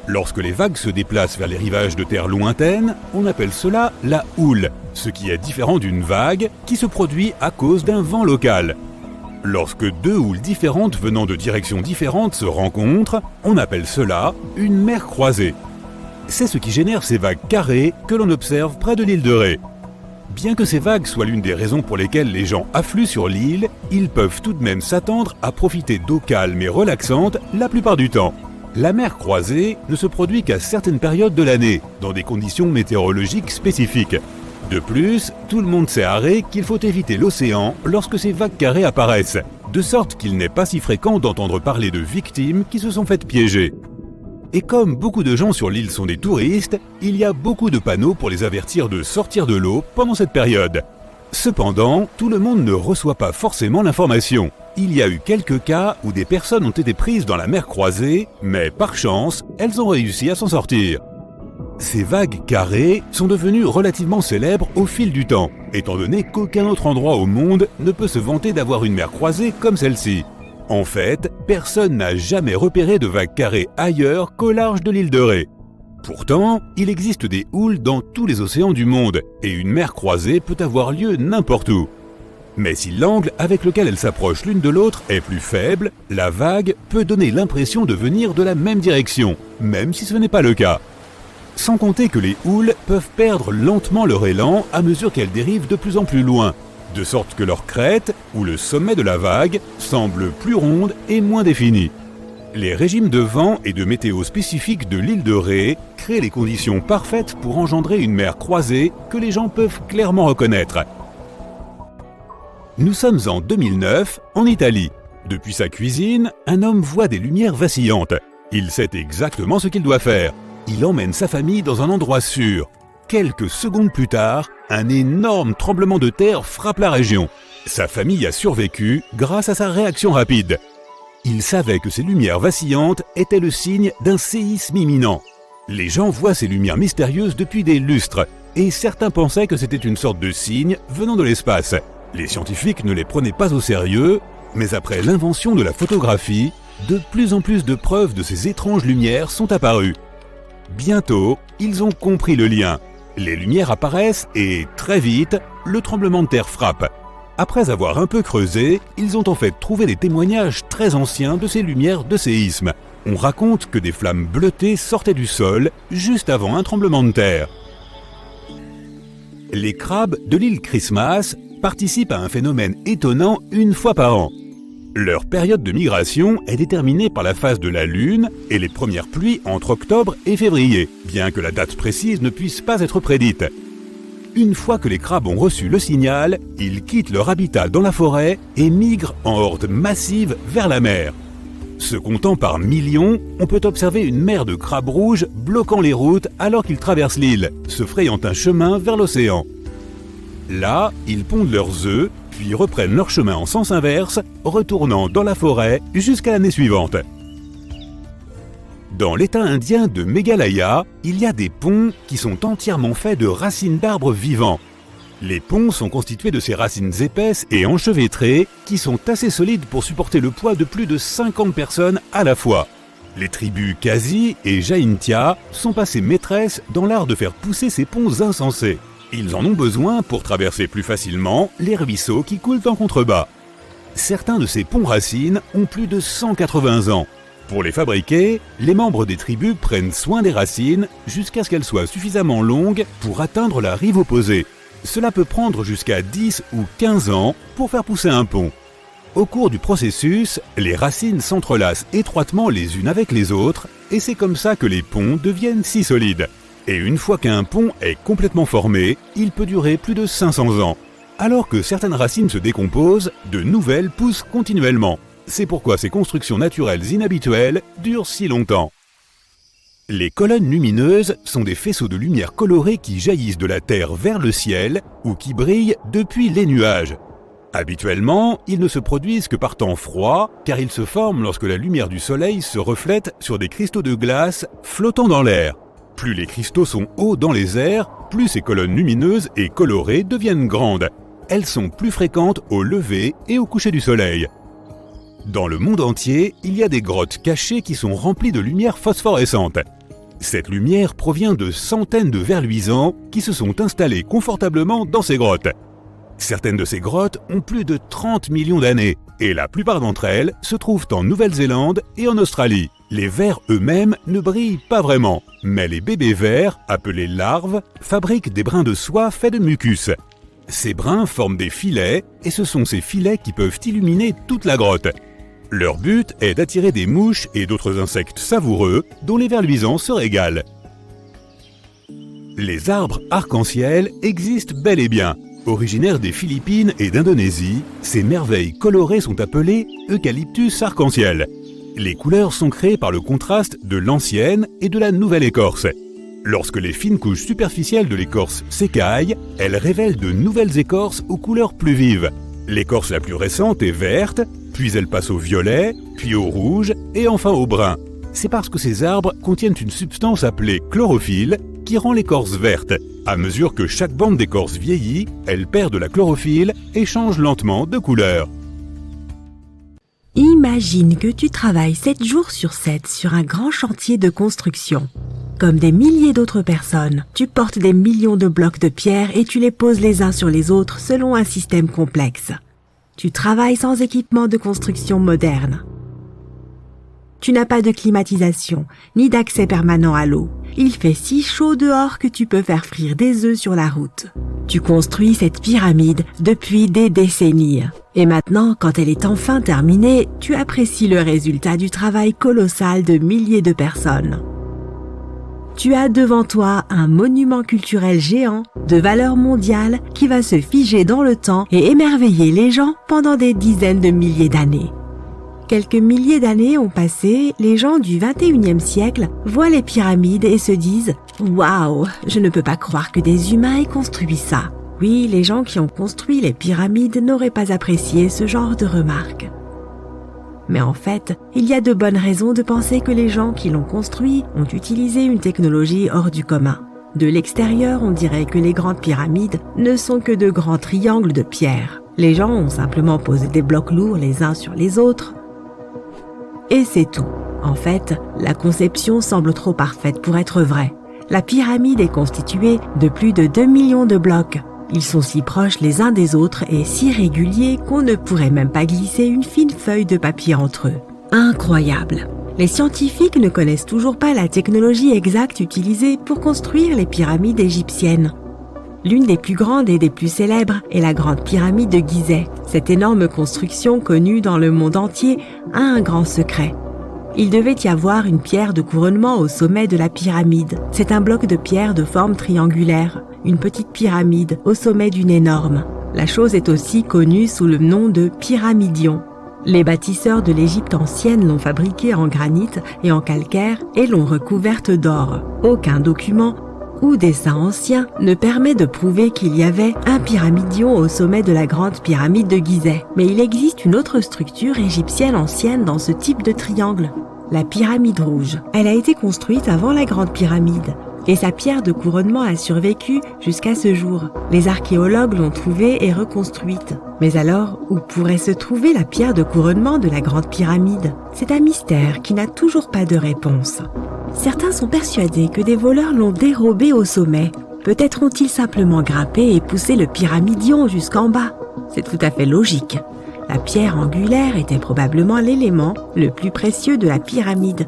Lorsque les vagues se déplacent vers les rivages de terre lointaines, on appelle cela la houle, ce qui est différent d'une vague qui se produit à cause d'un vent local. Lorsque deux houles différentes venant de directions différentes se rencontrent, on appelle cela une mer croisée. C'est ce qui génère ces vagues carrées que l'on observe près de l'île de Ré. Bien que ces vagues soient l'une des raisons pour lesquelles les gens affluent sur l'île, ils peuvent tout de même s'attendre à profiter d'eau calme et relaxante la plupart du temps. La mer croisée ne se produit qu'à certaines périodes de l'année, dans des conditions météorologiques spécifiques. De plus, tout le monde sait à Ré qu'il faut éviter l'océan lorsque ces vagues carrées apparaissent, de sorte qu'il n'est pas si fréquent d'entendre parler de victimes qui se sont faites piéger. Et comme beaucoup de gens sur l'île sont des touristes, il y a beaucoup de panneaux pour les avertir de sortir de l'eau pendant cette période. Cependant, tout le monde ne reçoit pas forcément l'information. Il y a eu quelques cas où des personnes ont été prises dans la mer croisée, mais par chance, elles ont réussi à s'en sortir. Ces vagues carrées sont devenues relativement célèbres au fil du temps, étant donné qu'aucun autre endroit au monde ne peut se vanter d'avoir une mer croisée comme celle-ci. En fait, personne n'a jamais repéré de vagues carrées ailleurs qu'au large de l'île de Ré. Pourtant, il existe des houles dans tous les océans du monde, et une mer croisée peut avoir lieu n'importe où. Mais si l'angle avec lequel elles s'approchent l'une de l'autre est plus faible, la vague peut donner l'impression de venir de la même direction, même si ce n'est pas le cas. Sans compter que les houles peuvent perdre lentement leur élan à mesure qu'elles dérivent de plus en plus loin, de sorte que leur crête, ou le sommet de la vague, semble plus ronde et moins définie. Les régimes de vent et de météo spécifiques de l'île de Ré créent les conditions parfaites pour engendrer une mer croisée que les gens peuvent clairement reconnaître. Nous sommes en 2009, en Italie. Depuis sa cuisine, un homme voit des lumières vacillantes. Il sait exactement ce qu'il doit faire. Il emmène sa famille dans un endroit sûr. Quelques secondes plus tard, un énorme tremblement de terre frappe la région. Sa famille a survécu grâce à sa réaction rapide. Il savait que ces lumières vacillantes étaient le signe d'un séisme imminent. Les gens voient ces lumières mystérieuses depuis des lustres, et certains pensaient que c'était une sorte de signe venant de l'espace. Les scientifiques ne les prenaient pas au sérieux, mais après l'invention de la photographie, de plus en plus de preuves de ces étranges lumières sont apparues. Bientôt, ils ont compris le lien. Les lumières apparaissent et, très vite, le tremblement de terre frappe. Après avoir un peu creusé, ils ont en fait trouvé des témoignages très anciens de ces lumières de séisme. On raconte que des flammes bleutées sortaient du sol juste avant un tremblement de terre. Les crabes de l'île Christmas participent à un phénomène étonnant une fois par an. Leur période de migration est déterminée par la phase de la Lune et les premières pluies entre octobre et février, bien que la date précise ne puisse pas être prédite. Une fois que les crabes ont reçu le signal, ils quittent leur habitat dans la forêt et migrent en horde massive vers la mer. Se comptant par millions, on peut observer une mer de crabes rouges bloquant les routes alors qu'ils traversent l'île, se frayant un chemin vers l'océan. Là, ils pondent leurs œufs, puis reprennent leur chemin en sens inverse, retournant dans la forêt jusqu'à l'année suivante. Dans l'état indien de Meghalaya, il y a des ponts qui sont entièrement faits de racines d'arbres vivants. Les ponts sont constitués de ces racines épaisses et enchevêtrées qui sont assez solides pour supporter le poids de plus de 50 personnes à la fois. Les tribus Khasi et Jaintia sont passées maîtresses dans l'art de faire pousser ces ponts insensés. Ils en ont besoin pour traverser plus facilement les ruisseaux qui coulent en contrebas. Certains de ces ponts racines ont plus de 180 ans. Pour les fabriquer, les membres des tribus prennent soin des racines jusqu'à ce qu'elles soient suffisamment longues pour atteindre la rive opposée. Cela peut prendre jusqu'à 10 ou 15 ans pour faire pousser un pont. Au cours du processus, les racines s'entrelacent étroitement les unes avec les autres et c'est comme ça que les ponts deviennent si solides. Et une fois qu'un pont est complètement formé, il peut durer plus de 500 ans. Alors que certaines racines se décomposent, de nouvelles poussent continuellement. C'est pourquoi ces constructions naturelles inhabituelles durent si longtemps. Les colonnes lumineuses sont des faisceaux de lumière colorée qui jaillissent de la Terre vers le ciel ou qui brillent depuis les nuages. Habituellement, ils ne se produisent que par temps froid, car ils se forment lorsque la lumière du soleil se reflète sur des cristaux de glace flottant dans l'air. Plus les cristaux sont hauts dans les airs, plus ces colonnes lumineuses et colorées deviennent grandes. Elles sont plus fréquentes au lever et au coucher du soleil. Dans le monde entier, il y a des grottes cachées qui sont remplies de lumière phosphorescente. Cette lumière provient de centaines de vers luisants qui se sont installés confortablement dans ces grottes. Certaines de ces grottes ont plus de 30 millions d'années, et la plupart d'entre elles se trouvent en Nouvelle-Zélande et en Australie. Les vers eux-mêmes ne brillent pas vraiment, mais les bébés vers, appelés larves, fabriquent des brins de soie faits de mucus. Ces brins forment des filets, et ce sont ces filets qui peuvent illuminer toute la grotte. Leur but est d'attirer des mouches et d'autres insectes savoureux dont les vers luisants se régalent. Les arbres arc-en-ciel existent bel et bien. Originaires des Philippines et d'Indonésie, ces merveilles colorées sont appelées eucalyptus arc-en-ciel. Les couleurs sont créées par le contraste de l'ancienne et de la nouvelle écorce. Lorsque les fines couches superficielles de l'écorce s'écaillent, elles révèlent de nouvelles écorces aux couleurs plus vives. L'écorce la plus récente est verte, puis elle passe au violet, puis au rouge et enfin au brun. C'est parce que ces arbres contiennent une substance appelée chlorophylle qui rend l'écorce verte. À mesure que chaque bande d'écorce vieillit, elle perd de la chlorophylle et change lentement de couleur. Imagine que tu travailles 7 jours sur 7 sur un grand chantier de construction. Comme des milliers d'autres personnes, tu portes des millions de blocs de pierre et tu les poses les uns sur les autres selon un système complexe. Tu travailles sans équipement de construction moderne. Tu n'as pas de climatisation, ni d'accès permanent à l'eau. Il fait si chaud dehors que tu peux faire frire des œufs sur la route. Tu construis cette pyramide depuis des décennies. Et maintenant, quand elle est enfin terminée, tu apprécies le résultat du travail colossal de milliers de personnes. Tu as devant toi un monument culturel géant de valeur mondiale qui va se figer dans le temps et émerveiller les gens pendant des dizaines de milliers d'années. Quelques milliers d'années ont passé, les gens du 21e siècle voient les pyramides et se disent « Waouh, je ne peux pas croire que des humains aient construit ça ». Oui, les gens qui ont construit les pyramides n'auraient pas apprécié ce genre de remarques. Mais en fait, il y a de bonnes raisons de penser que les gens qui l'ont construit ont utilisé une technologie hors du commun. De l'extérieur, on dirait que les grandes pyramides ne sont que de grands triangles de pierre. Les gens ont simplement posé des blocs lourds les uns sur les autres. Et c'est tout. En fait, la conception semble trop parfaite pour être vraie. La pyramide est constituée de plus de 2 millions de blocs. Ils sont si proches les uns des autres et si réguliers qu'on ne pourrait même pas glisser une fine feuille de papier entre eux. Incroyable! Les scientifiques ne connaissent toujours pas la technologie exacte utilisée pour construire les pyramides égyptiennes. L'une des plus grandes et des plus célèbres est la grande pyramide de Gizeh. Cette énorme construction connue dans le monde entier a un grand secret. Il devait y avoir une pierre de couronnement au sommet de la pyramide. C'est un bloc de pierre de forme triangulaire, une petite pyramide au sommet d'une énorme. La chose est aussi connue sous le nom de pyramidion. Les bâtisseurs de l'Égypte ancienne l'ont fabriquée en granit et en calcaire et l'ont recouverte d'or. Aucun document ou dessin ancien ne permet de prouver qu'il y avait un pyramidion au sommet de la grande pyramide de Gizeh. Mais il existe une autre structure égyptienne ancienne dans ce type de triangle, la pyramide rouge. Elle a été construite avant la grande pyramide et sa pierre de couronnement a survécu jusqu'à ce jour. Les archéologues l'ont trouvée et reconstruite. Mais alors, où pourrait se trouver la pierre de couronnement de la grande pyramide? C'est un mystère qui n'a toujours pas de réponse. Certains sont persuadés que des voleurs l'ont dérobée au sommet. Peut-être ont-ils simplement grimpé et poussé le pyramidion jusqu'en bas. C'est tout à fait logique. La pierre angulaire était probablement l'élément le plus précieux de la pyramide.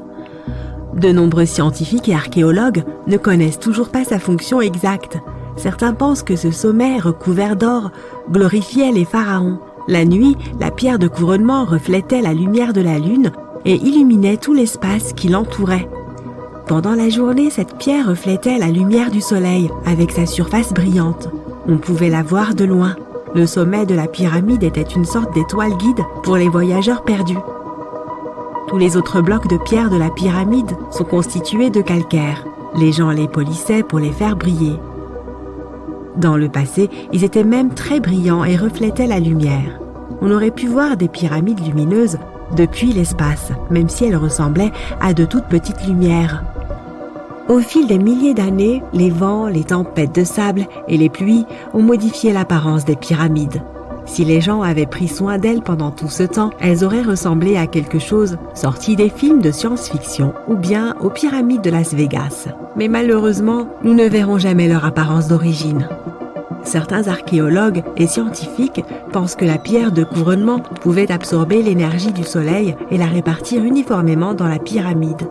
De nombreux scientifiques et archéologues ne connaissent toujours pas sa fonction exacte. Certains pensent que ce sommet recouvert d'or glorifiait les pharaons. La nuit, la pierre de couronnement reflétait la lumière de la lune et illuminait tout l'espace qui l'entourait. Pendant la journée, cette pierre reflétait la lumière du soleil avec sa surface brillante. On pouvait la voir de loin. Le sommet de la pyramide était une sorte d'étoile guide pour les voyageurs perdus. Tous les autres blocs de pierre de la pyramide sont constitués de calcaire. Les gens les polissaient pour les faire briller. Dans le passé, ils étaient même très brillants et reflétaient la lumière. On aurait pu voir des pyramides lumineuses depuis l'espace, même si elles ressemblaient à de toutes petites lumières. Au fil des milliers d'années, les vents, les tempêtes de sable et les pluies ont modifié l'apparence des pyramides. Si les gens avaient pris soin d'elles pendant tout ce temps, elles auraient ressemblé à quelque chose sorti des films de science-fiction ou bien aux pyramides de Las Vegas. Mais malheureusement, nous ne verrons jamais leur apparence d'origine. Certains archéologues et scientifiques pensent que la pierre de couronnement pouvait absorber l'énergie du soleil et la répartir uniformément dans la pyramide.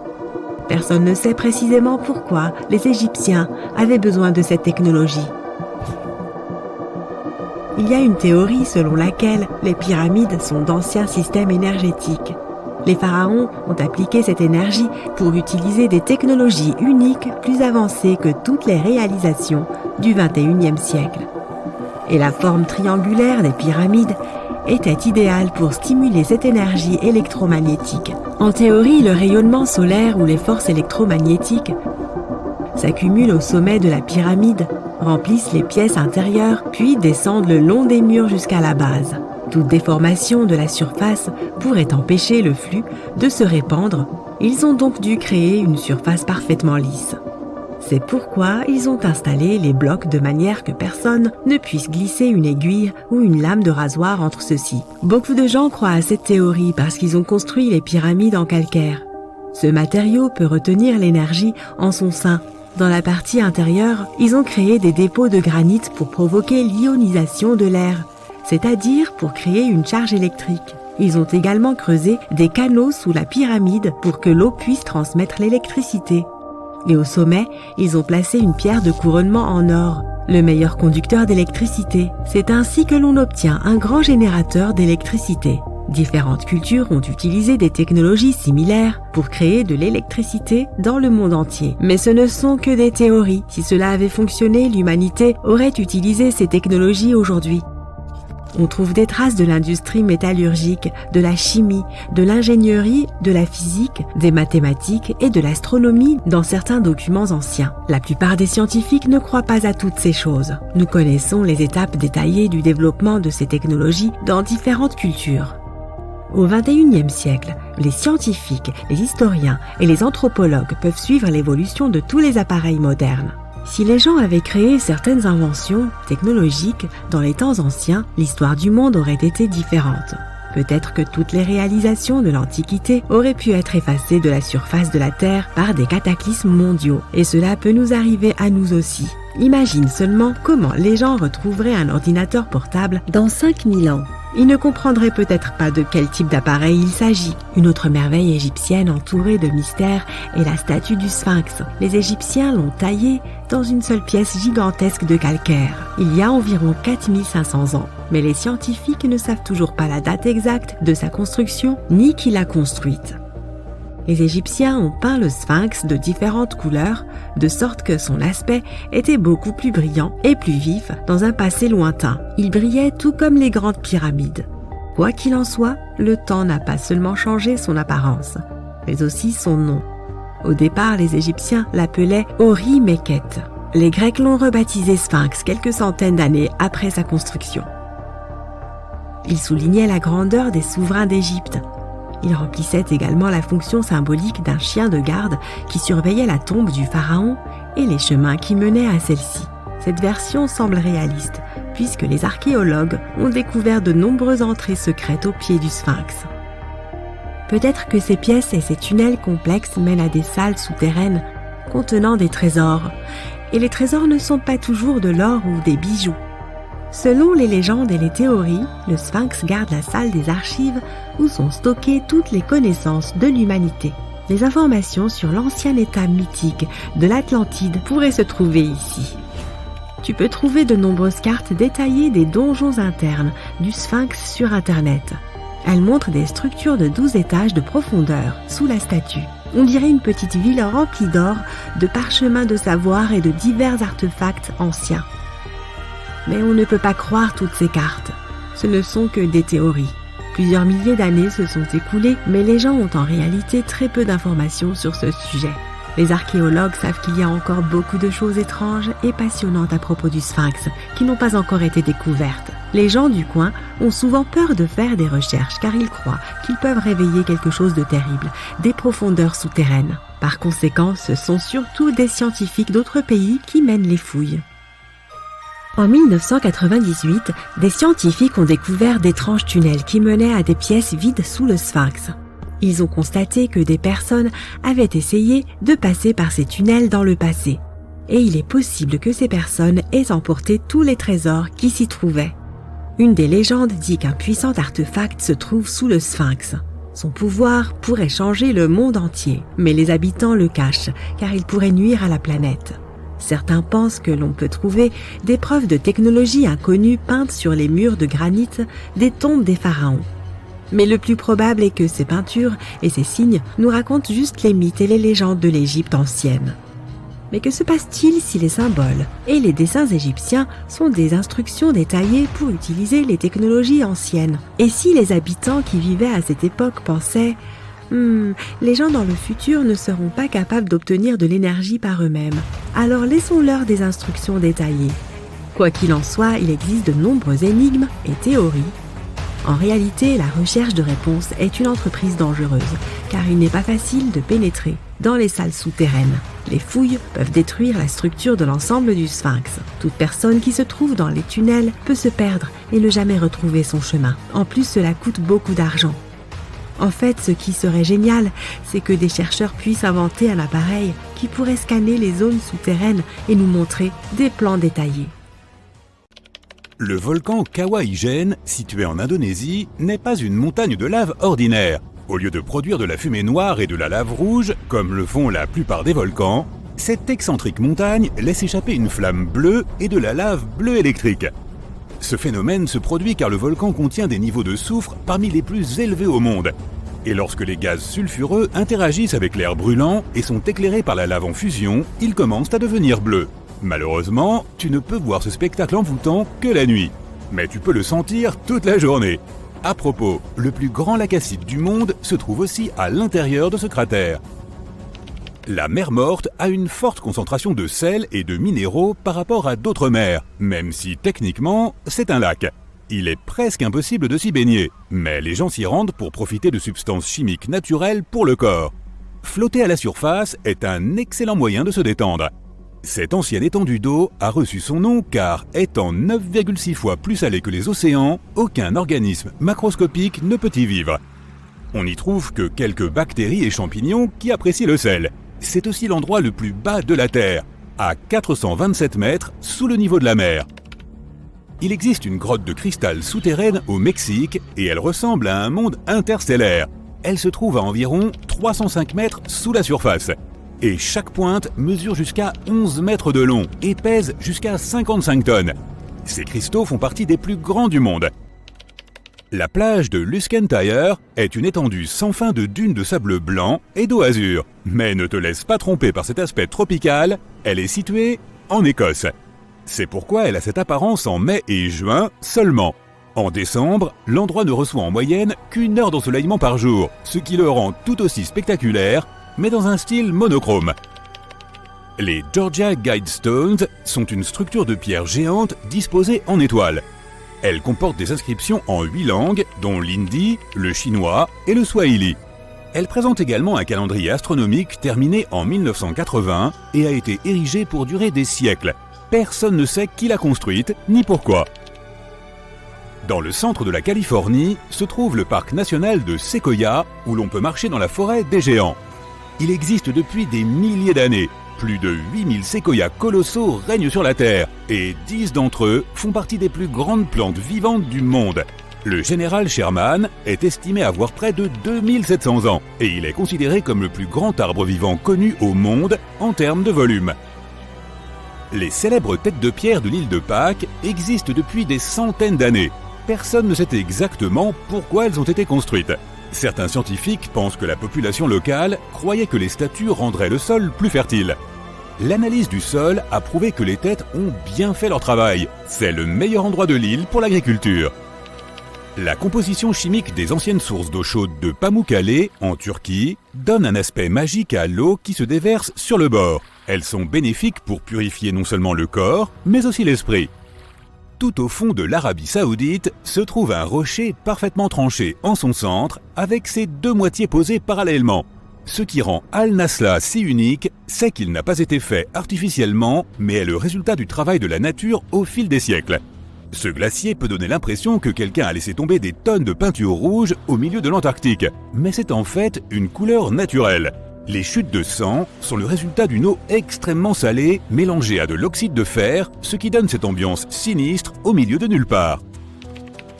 Personne ne sait précisément pourquoi les Égyptiens avaient besoin de cette technologie. Il y a une théorie selon laquelle les pyramides sont d'anciens systèmes énergétiques. Les pharaons ont appliqué cette énergie pour utiliser des technologies uniques plus avancées que toutes les réalisations du XXIe siècle. Et la forme triangulaire des pyramides était idéal pour stimuler cette énergie électromagnétique. En théorie, le rayonnement solaire ou les forces électromagnétiques s'accumulent au sommet de la pyramide, remplissent les pièces intérieures, puis descendent le long des murs jusqu'à la base. Toute déformation de la surface pourrait empêcher le flux de se répandre. Ils ont donc dû créer une surface parfaitement lisse. C'est pourquoi ils ont installé les blocs de manière que personne ne puisse glisser une aiguille ou une lame de rasoir entre ceux-ci. Beaucoup de gens croient à cette théorie parce qu'ils ont construit les pyramides en calcaire. Ce matériau peut retenir l'énergie en son sein. Dans la partie intérieure, ils ont créé des dépôts de granit pour provoquer l'ionisation de l'air, c'est-à-dire pour créer une charge électrique. Ils ont également creusé des canaux sous la pyramide pour que l'eau puisse transmettre l'électricité. Et au sommet, ils ont placé une pierre de couronnement en or, le meilleur conducteur d'électricité. C'est ainsi que l'on obtient un grand générateur d'électricité. Différentes cultures ont utilisé des technologies similaires pour créer de l'électricité dans le monde entier. Mais ce ne sont que des théories. Si cela avait fonctionné, l'humanité aurait utilisé ces technologies aujourd'hui. On trouve des traces de l'industrie métallurgique, de la chimie, de l'ingénierie, de la physique, des mathématiques et de l'astronomie dans certains documents anciens. La plupart des scientifiques ne croient pas à toutes ces choses. Nous connaissons les étapes détaillées du développement de ces technologies dans différentes cultures. Au XXIe siècle, les scientifiques, les historiens et les anthropologues peuvent suivre l'évolution de tous les appareils modernes. Si les gens avaient créé certaines inventions technologiques dans les temps anciens, l'histoire du monde aurait été différente. Peut-être que toutes les réalisations de l'Antiquité auraient pu être effacées de la surface de la Terre par des cataclysmes mondiaux, et cela peut nous arriver à nous aussi. Imagine seulement comment les gens retrouveraient un ordinateur portable dans 5000 ans. Ils ne comprendraient peut-être pas de quel type d'appareil il s'agit. Une autre merveille égyptienne entourée de mystères est la statue du Sphinx. Les Égyptiens l'ont taillée dans une seule pièce gigantesque de calcaire, il y a environ 4500 ans. Mais les scientifiques ne savent toujours pas la date exacte de sa construction, ni qui l'a construite. Les Égyptiens ont peint le Sphinx de différentes couleurs, de sorte que son aspect était beaucoup plus brillant et plus vif dans un passé lointain. Il brillait tout comme les grandes pyramides. Quoi qu'il en soit, le temps n'a pas seulement changé son apparence, mais aussi son nom. Au départ, les Égyptiens l'appelaient Ori-Mekhet. Les Grecs l'ont rebaptisé Sphinx quelques centaines d'années après sa construction. Il soulignait la grandeur des souverains d'Égypte. Il remplissait également la fonction symbolique d'un chien de garde qui surveillait la tombe du pharaon et les chemins qui menaient à celle-ci. Cette version semble réaliste, puisque les archéologues ont découvert de nombreuses entrées secrètes au pied du Sphinx. Peut-être que ces pièces et ces tunnels complexes mènent à des salles souterraines contenant des trésors, et les trésors ne sont pas toujours de l'or ou des bijoux. Selon les légendes et les théories, le Sphinx garde la salle des archives où sont stockées toutes les connaissances de l'humanité. Les informations sur l'ancien état mythique de l'Atlantide pourraient se trouver ici. Tu peux trouver de nombreuses cartes détaillées des donjons internes du Sphinx sur Internet. Elles montrent des structures de 12 étages de profondeur sous la statue. On dirait une petite ville remplie d'or, de parchemins de savoir et de divers artefacts anciens. Mais on ne peut pas croire toutes ces cartes. Ce ne sont que des théories. Plusieurs milliers d'années se sont écoulées, mais les gens ont en réalité très peu d'informations sur ce sujet. Les archéologues savent qu'il y a encore beaucoup de choses étranges et passionnantes à propos du Sphinx qui n'ont pas encore été découvertes. Les gens du coin ont souvent peur de faire des recherches car ils croient qu'ils peuvent réveiller quelque chose de terrible, des profondeurs souterraines. Par conséquent, ce sont surtout des scientifiques d'autres pays qui mènent les fouilles. En 1998, des scientifiques ont découvert d'étranges tunnels qui menaient à des pièces vides sous le Sphinx. Ils ont constaté que des personnes avaient essayé de passer par ces tunnels dans le passé. Et il est possible que ces personnes aient emporté tous les trésors qui s'y trouvaient. Une des légendes dit qu'un puissant artefact se trouve sous le Sphinx. Son pouvoir pourrait changer le monde entier, mais les habitants le cachent car il pourrait nuire à la planète. Certains pensent que l'on peut trouver des preuves de technologie inconnue peintes sur les murs de granit des tombes des pharaons. Mais le plus probable est que ces peintures et ces signes nous racontent juste les mythes et les légendes de l'Égypte ancienne. Mais que se passe-t-il si les symboles et les dessins égyptiens sont des instructions détaillées pour utiliser les technologies anciennes? Et si les habitants qui vivaient à cette époque pensaient « les gens dans le futur ne seront pas capables d'obtenir de l'énergie par eux-mêmes, alors laissons-leur des instructions détaillées ». Quoi qu'il en soit, il existe de nombreuses énigmes et théories. En réalité, la recherche de réponses est une entreprise dangereuse, car il n'est pas facile de pénétrer dans les salles souterraines. Les fouilles peuvent détruire la structure de l'ensemble du sphinx. Toute personne qui se trouve dans les tunnels peut se perdre et ne jamais retrouver son chemin. En plus, cela coûte beaucoup d'argent. En fait, ce qui serait génial, c'est que des chercheurs puissent inventer un appareil qui pourrait scanner les zones souterraines et nous montrer des plans détaillés. Le volcan Kawah Ijen, situé en Indonésie, n'est pas une montagne de lave ordinaire. Au lieu de produire de la fumée noire et de la lave rouge, comme le font la plupart des volcans, cette excentrique montagne laisse échapper une flamme bleue et de la lave bleue électrique. Ce phénomène se produit car le volcan contient des niveaux de soufre parmi les plus élevés au monde. Et lorsque les gaz sulfureux interagissent avec l'air brûlant et sont éclairés par la lave en fusion, ils commencent à devenir bleus. Malheureusement, tu ne peux voir ce spectacle envoûtant que la nuit. Mais tu peux le sentir toute la journée. À propos, le plus grand lac acide du monde se trouve aussi à l'intérieur de ce cratère. La mer Morte a une forte concentration de sel et de minéraux par rapport à d'autres mers, même si techniquement, c'est un lac. Il est presque impossible de s'y baigner, mais les gens s'y rendent pour profiter de substances chimiques naturelles pour le corps. Flotter à la surface est un excellent moyen de se détendre. Cette ancienne étendue d'eau a reçu son nom car, étant 9,6 fois plus salée que les océans, aucun organisme macroscopique ne peut y vivre. On n'y trouve que quelques bactéries et champignons qui apprécient le sel. C'est aussi l'endroit le plus bas de la Terre, à 427 mètres sous le niveau de la mer. Il existe une grotte de cristal souterraine au Mexique et elle ressemble à un monde interstellaire. Elle se trouve à environ 305 mètres sous la surface. Et chaque pointe mesure jusqu'à 11 mètres de long et pèse jusqu'à 55 tonnes. Ces cristaux font partie des plus grands du monde. La plage de Luskentyre est une étendue sans fin de dunes de sable blanc et d'eau azur. Mais ne te laisse pas tromper par cet aspect tropical, elle est située en Écosse. C'est pourquoi elle a cette apparence en mai et juin seulement. En décembre, l'endroit ne reçoit en moyenne qu'1 heure d'ensoleillement par jour, ce qui le rend tout aussi spectaculaire, mais dans un style monochrome. Les Georgia Guidestones sont une structure de pierre géante disposée en étoiles. Elles comportent des inscriptions en 8 langues, dont l'hindi, le chinois et le swahili. Elle présente également un calendrier astronomique terminé en 1980 et a été érigée pour durer des siècles. Personne ne sait qui l'a construite ni pourquoi. Dans le centre de la Californie se trouve le parc national de Sequoia, où l'on peut marcher dans la forêt des géants. Il existe depuis des milliers d'années. Plus de 8000 séquoias colossaux règnent sur la Terre et 10 d'entre eux font partie des plus grandes plantes vivantes du monde. Le général Sherman est estimé avoir près de 2700 ans et il est considéré comme le plus grand arbre vivant connu au monde en termes de volume. Les célèbres têtes de pierre de l'île de Pâques existent depuis des centaines d'années. Personne ne sait exactement pourquoi elles ont été construites. Certains scientifiques pensent que la population locale croyait que les statues rendraient le sol plus fertile. L'analyse du sol a prouvé que les têtes ont bien fait leur travail. C'est le meilleur endroit de l'île pour l'agriculture. La composition chimique des anciennes sources d'eau chaude de Pamukkale, en Turquie, donne un aspect magique à l'eau qui se déverse sur le bord. Elles sont bénéfiques pour purifier non seulement le corps, mais aussi l'esprit. Tout au fond de l'Arabie Saoudite se trouve un rocher parfaitement tranché en son centre, avec ses deux moitiés posées parallèlement. Ce qui rend Al-Nasla si unique, c'est qu'il n'a pas été fait artificiellement, mais est le résultat du travail de la nature au fil des siècles. Ce glacier peut donner l'impression que quelqu'un a laissé tomber des tonnes de peinture rouge au milieu de l'Antarctique, mais c'est en fait une couleur naturelle. Les chutes de sang sont le résultat d'une eau extrêmement salée mélangée à de l'oxyde de fer, ce qui donne cette ambiance sinistre au milieu de nulle part.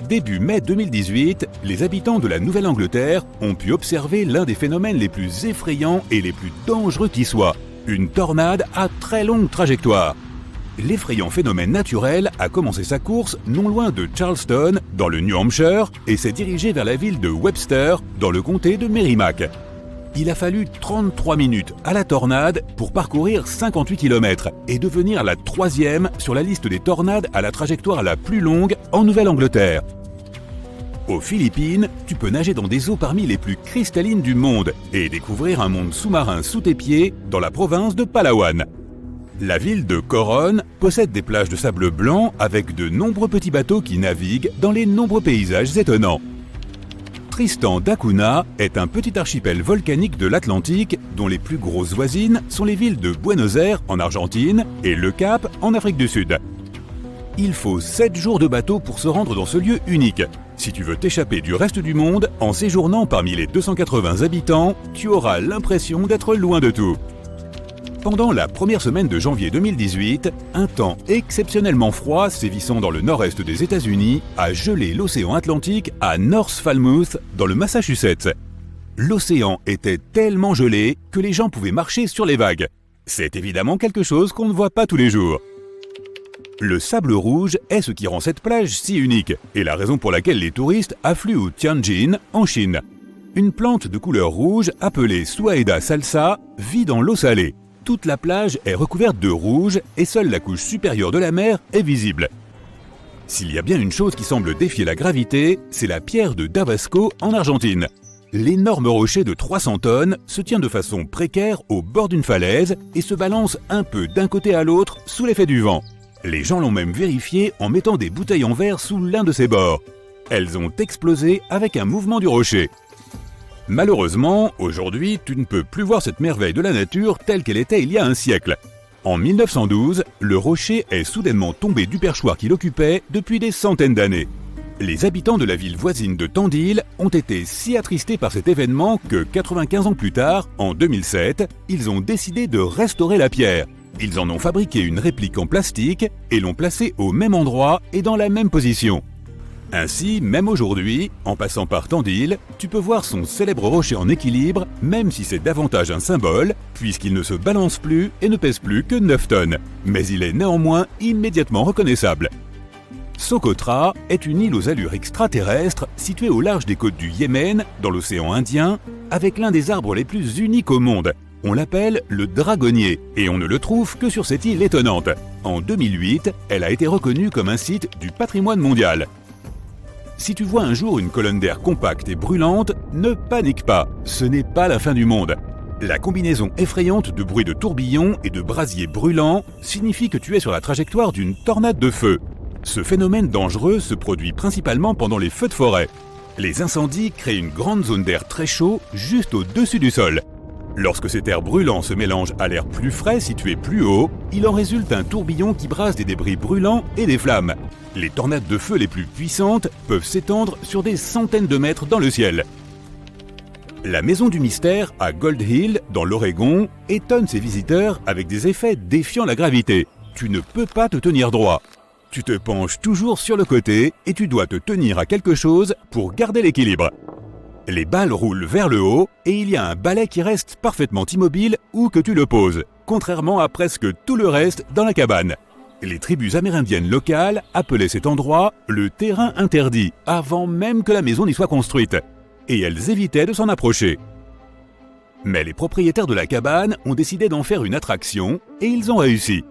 Début mai 2018, les habitants de la Nouvelle-Angleterre ont pu observer l'un des phénomènes les plus effrayants et les plus dangereux qui soient, une tornade à très longue trajectoire. L'effrayant phénomène naturel a commencé sa course non loin de Charleston, dans le New Hampshire, et s'est dirigé vers la ville de Webster, dans le comté de Merrimack. Il a fallu 33 minutes à la tornade pour parcourir 58 km et devenir la 3e sur la liste des tornades à la trajectoire la plus longue en Nouvelle-Angleterre. Aux Philippines, tu peux nager dans des eaux parmi les plus cristallines du monde et découvrir un monde sous-marin sous tes pieds dans la province de Palawan. La ville de Coron possède des plages de sable blanc avec de nombreux petits bateaux qui naviguent dans les nombreux paysages étonnants. Tristan da Cunha est un petit archipel volcanique de l'Atlantique dont les plus grosses voisines sont les villes de Buenos Aires en Argentine et Le Cap en Afrique du Sud. Il faut 7 jours de bateau pour se rendre dans ce lieu unique. Si tu veux t'échapper du reste du monde, en séjournant parmi les 280 habitants, tu auras l'impression d'être loin de tout. Pendant la première semaine de janvier 2018, un temps exceptionnellement froid sévissant dans le nord-est des États-Unis a gelé l'océan Atlantique à North Falmouth, dans le Massachusetts. L'océan était tellement gelé que les gens pouvaient marcher sur les vagues. C'est évidemment quelque chose qu'on ne voit pas tous les jours. Le sable rouge est ce qui rend cette plage si unique et la raison pour laquelle les touristes affluent au Tianjin, en Chine. Une plante de couleur rouge appelée Suaeda salsa vit dans l'eau salée. Toute la plage est recouverte de rouge et seule la couche supérieure de la mer est visible. S'il y a bien une chose qui semble défier la gravité, c'est la pierre de Davasco en Argentine. L'énorme rocher de 300 tonnes se tient de façon précaire au bord d'une falaise et se balance un peu d'un côté à l'autre sous l'effet du vent. Les gens l'ont même vérifié en mettant des bouteilles en verre sous l'un de ses bords. Elles ont explosé avec un mouvement du rocher. Malheureusement, aujourd'hui, tu ne peux plus voir cette merveille de la nature telle qu'elle était il y a un siècle. En 1912, le rocher est soudainement tombé du perchoir qu'il occupait depuis des centaines d'années. Les habitants de la ville voisine de Tandil ont été si attristés par cet événement que 95 ans plus tard, en 2007, ils ont décidé de restaurer la pierre. Ils en ont fabriqué une réplique en plastique et l'ont placée au même endroit et dans la même position. Ainsi, même aujourd'hui, en passant par Tandil, tu peux voir son célèbre rocher en équilibre, même si c'est davantage un symbole, puisqu'il ne se balance plus et ne pèse plus que 9 tonnes. Mais il est néanmoins immédiatement reconnaissable. Socotra est une île aux allures extraterrestres située au large des côtes du Yémen, dans l'océan Indien, avec l'un des arbres les plus uniques au monde. On l'appelle le dragonnier et on ne le trouve que sur cette île étonnante. En 2008, elle a été reconnue comme un site du patrimoine mondial. Si tu vois un jour une colonne d'air compacte et brûlante, ne panique pas, ce n'est pas la fin du monde. La combinaison effrayante de bruits de tourbillons et de brasiers brûlants signifie que tu es sur la trajectoire d'une tornade de feu. Ce phénomène dangereux se produit principalement pendant les feux de forêt. Les incendies créent une grande zone d'air très chaud juste au-dessus du sol. Lorsque cet air brûlant se mélange à l'air plus frais situé plus haut, il en résulte un tourbillon qui brasse des débris brûlants et des flammes. Les tornades de feu les plus puissantes peuvent s'étendre sur des centaines de mètres dans le ciel. La Maison du Mystère à Gold Hill, dans l'Oregon, étonne ses visiteurs avec des effets défiant la gravité. Tu ne peux pas te tenir droit. Tu te penches toujours sur le côté et tu dois te tenir à quelque chose pour garder l'équilibre. Les balles roulent vers le haut et il y a un balai qui reste parfaitement immobile où que tu le poses, contrairement à presque tout le reste dans la cabane. Les tribus amérindiennes locales appelaient cet endroit le terrain interdit avant même que la maison n'y soit construite, et elles évitaient de s'en approcher. Mais les propriétaires de la cabane ont décidé d'en faire une attraction et ils ont réussi.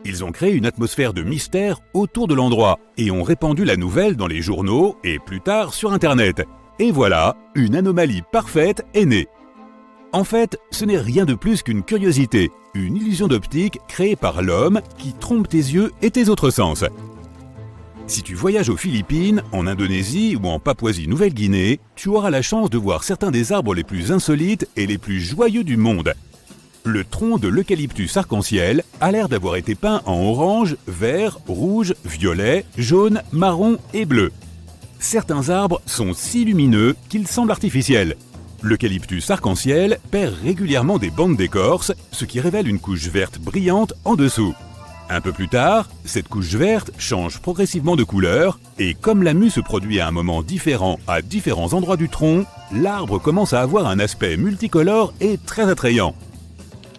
Ils ont créé une atmosphère de mystère autour de l'endroit et ont répandu la nouvelle dans les journaux et plus tard sur Internet. Et voilà, une anomalie parfaite est née. En fait, ce n'est rien de plus qu'une curiosité, une illusion d'optique créée par l'homme qui trompe tes yeux et tes autres sens. Si tu voyages aux Philippines, en Indonésie ou en Papouasie-Nouvelle-Guinée, tu auras la chance de voir certains des arbres les plus insolites et les plus joyeux du monde. Le tronc de l'eucalyptus arc-en-ciel a l'air d'avoir été peint en orange, vert, rouge, violet, jaune, marron et bleu. Certains arbres sont si lumineux qu'ils semblent artificiels. L'eucalyptus arc-en-ciel perd régulièrement des bandes d'écorce, ce qui révèle une couche verte brillante en dessous. Un peu plus tard, cette couche verte change progressivement de couleur et comme la mue se produit à un moment différent à différents endroits du tronc, l'arbre commence à avoir un aspect multicolore et très attrayant.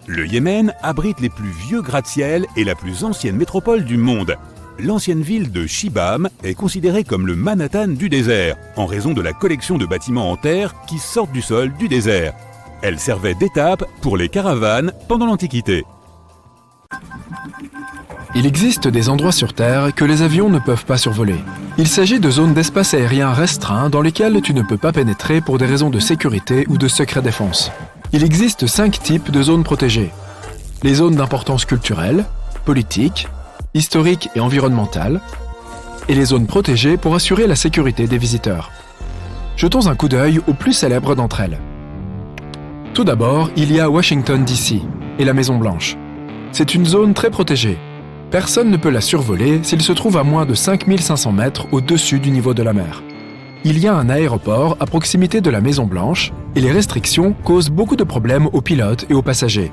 Le Yémen abrite les plus vieux gratte-ciel et la plus ancienne métropole du monde. L'ancienne ville de Shibam est considérée comme le Manhattan du désert, en raison de la collection de bâtiments en terre qui sortent du sol du désert. Elles servaient d'étape pour les caravanes pendant l'Antiquité. Il existe des endroits sur Terre que les avions ne peuvent pas survoler. Il s'agit de zones d'espace aérien restreints dans lesquelles tu ne peux pas pénétrer pour des raisons de sécurité ou de secret défense. Il existe 5 types de zones protégées. Les zones d'importance culturelle, politique, historique et environnementale, et les zones protégées pour assurer la sécurité des visiteurs. Jetons un coup d'œil aux plus célèbres d'entre elles. Tout d'abord, il y a Washington DC et la Maison-Blanche. C'est une zone très protégée. Personne ne peut la survoler s'il se trouve à moins de 5500 mètres au-dessus du niveau de la mer. Il y a un aéroport à proximité de la Maison-Blanche et les restrictions causent beaucoup de problèmes aux pilotes et aux passagers.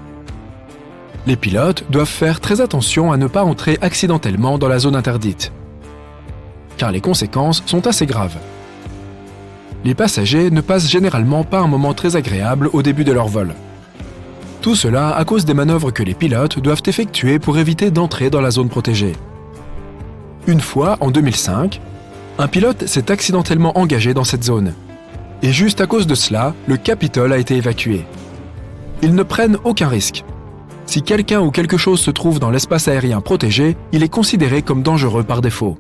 Les pilotes doivent faire très attention à ne pas entrer accidentellement dans la zone interdite, car les conséquences sont assez graves. Les passagers ne passent généralement pas un moment très agréable au début de leur vol. Tout cela à cause des manœuvres que les pilotes doivent effectuer pour éviter d'entrer dans la zone protégée. Une fois, en 2005, un pilote s'est accidentellement engagé dans cette zone. Et juste à cause de cela, le Capitole a été évacué. Ils ne prennent aucun risque. Si quelqu'un ou quelque chose se trouve dans l'espace aérien protégé, il est considéré comme dangereux par défaut.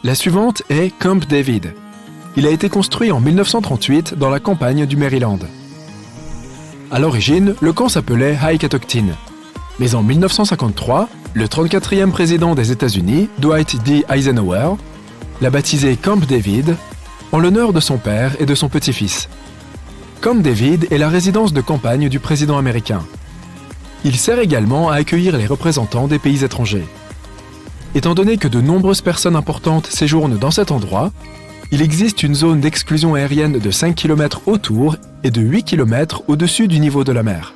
La suivante est Camp David. Il a été construit en 1938 dans la campagne du Maryland. À l'origine, le camp s'appelait High Catoctin. Mais en 1953, le 34e président des États-Unis, Dwight D. Eisenhower, l'a baptisé Camp David en l'honneur de son père et de son petit-fils. Camp David est la résidence de campagne du président américain. Il sert également à accueillir les représentants des pays étrangers. Étant donné que de nombreuses personnes importantes séjournent dans cet endroit, il existe une zone d'exclusion aérienne de 5 km autour et de 8 km au-dessus du niveau de la mer.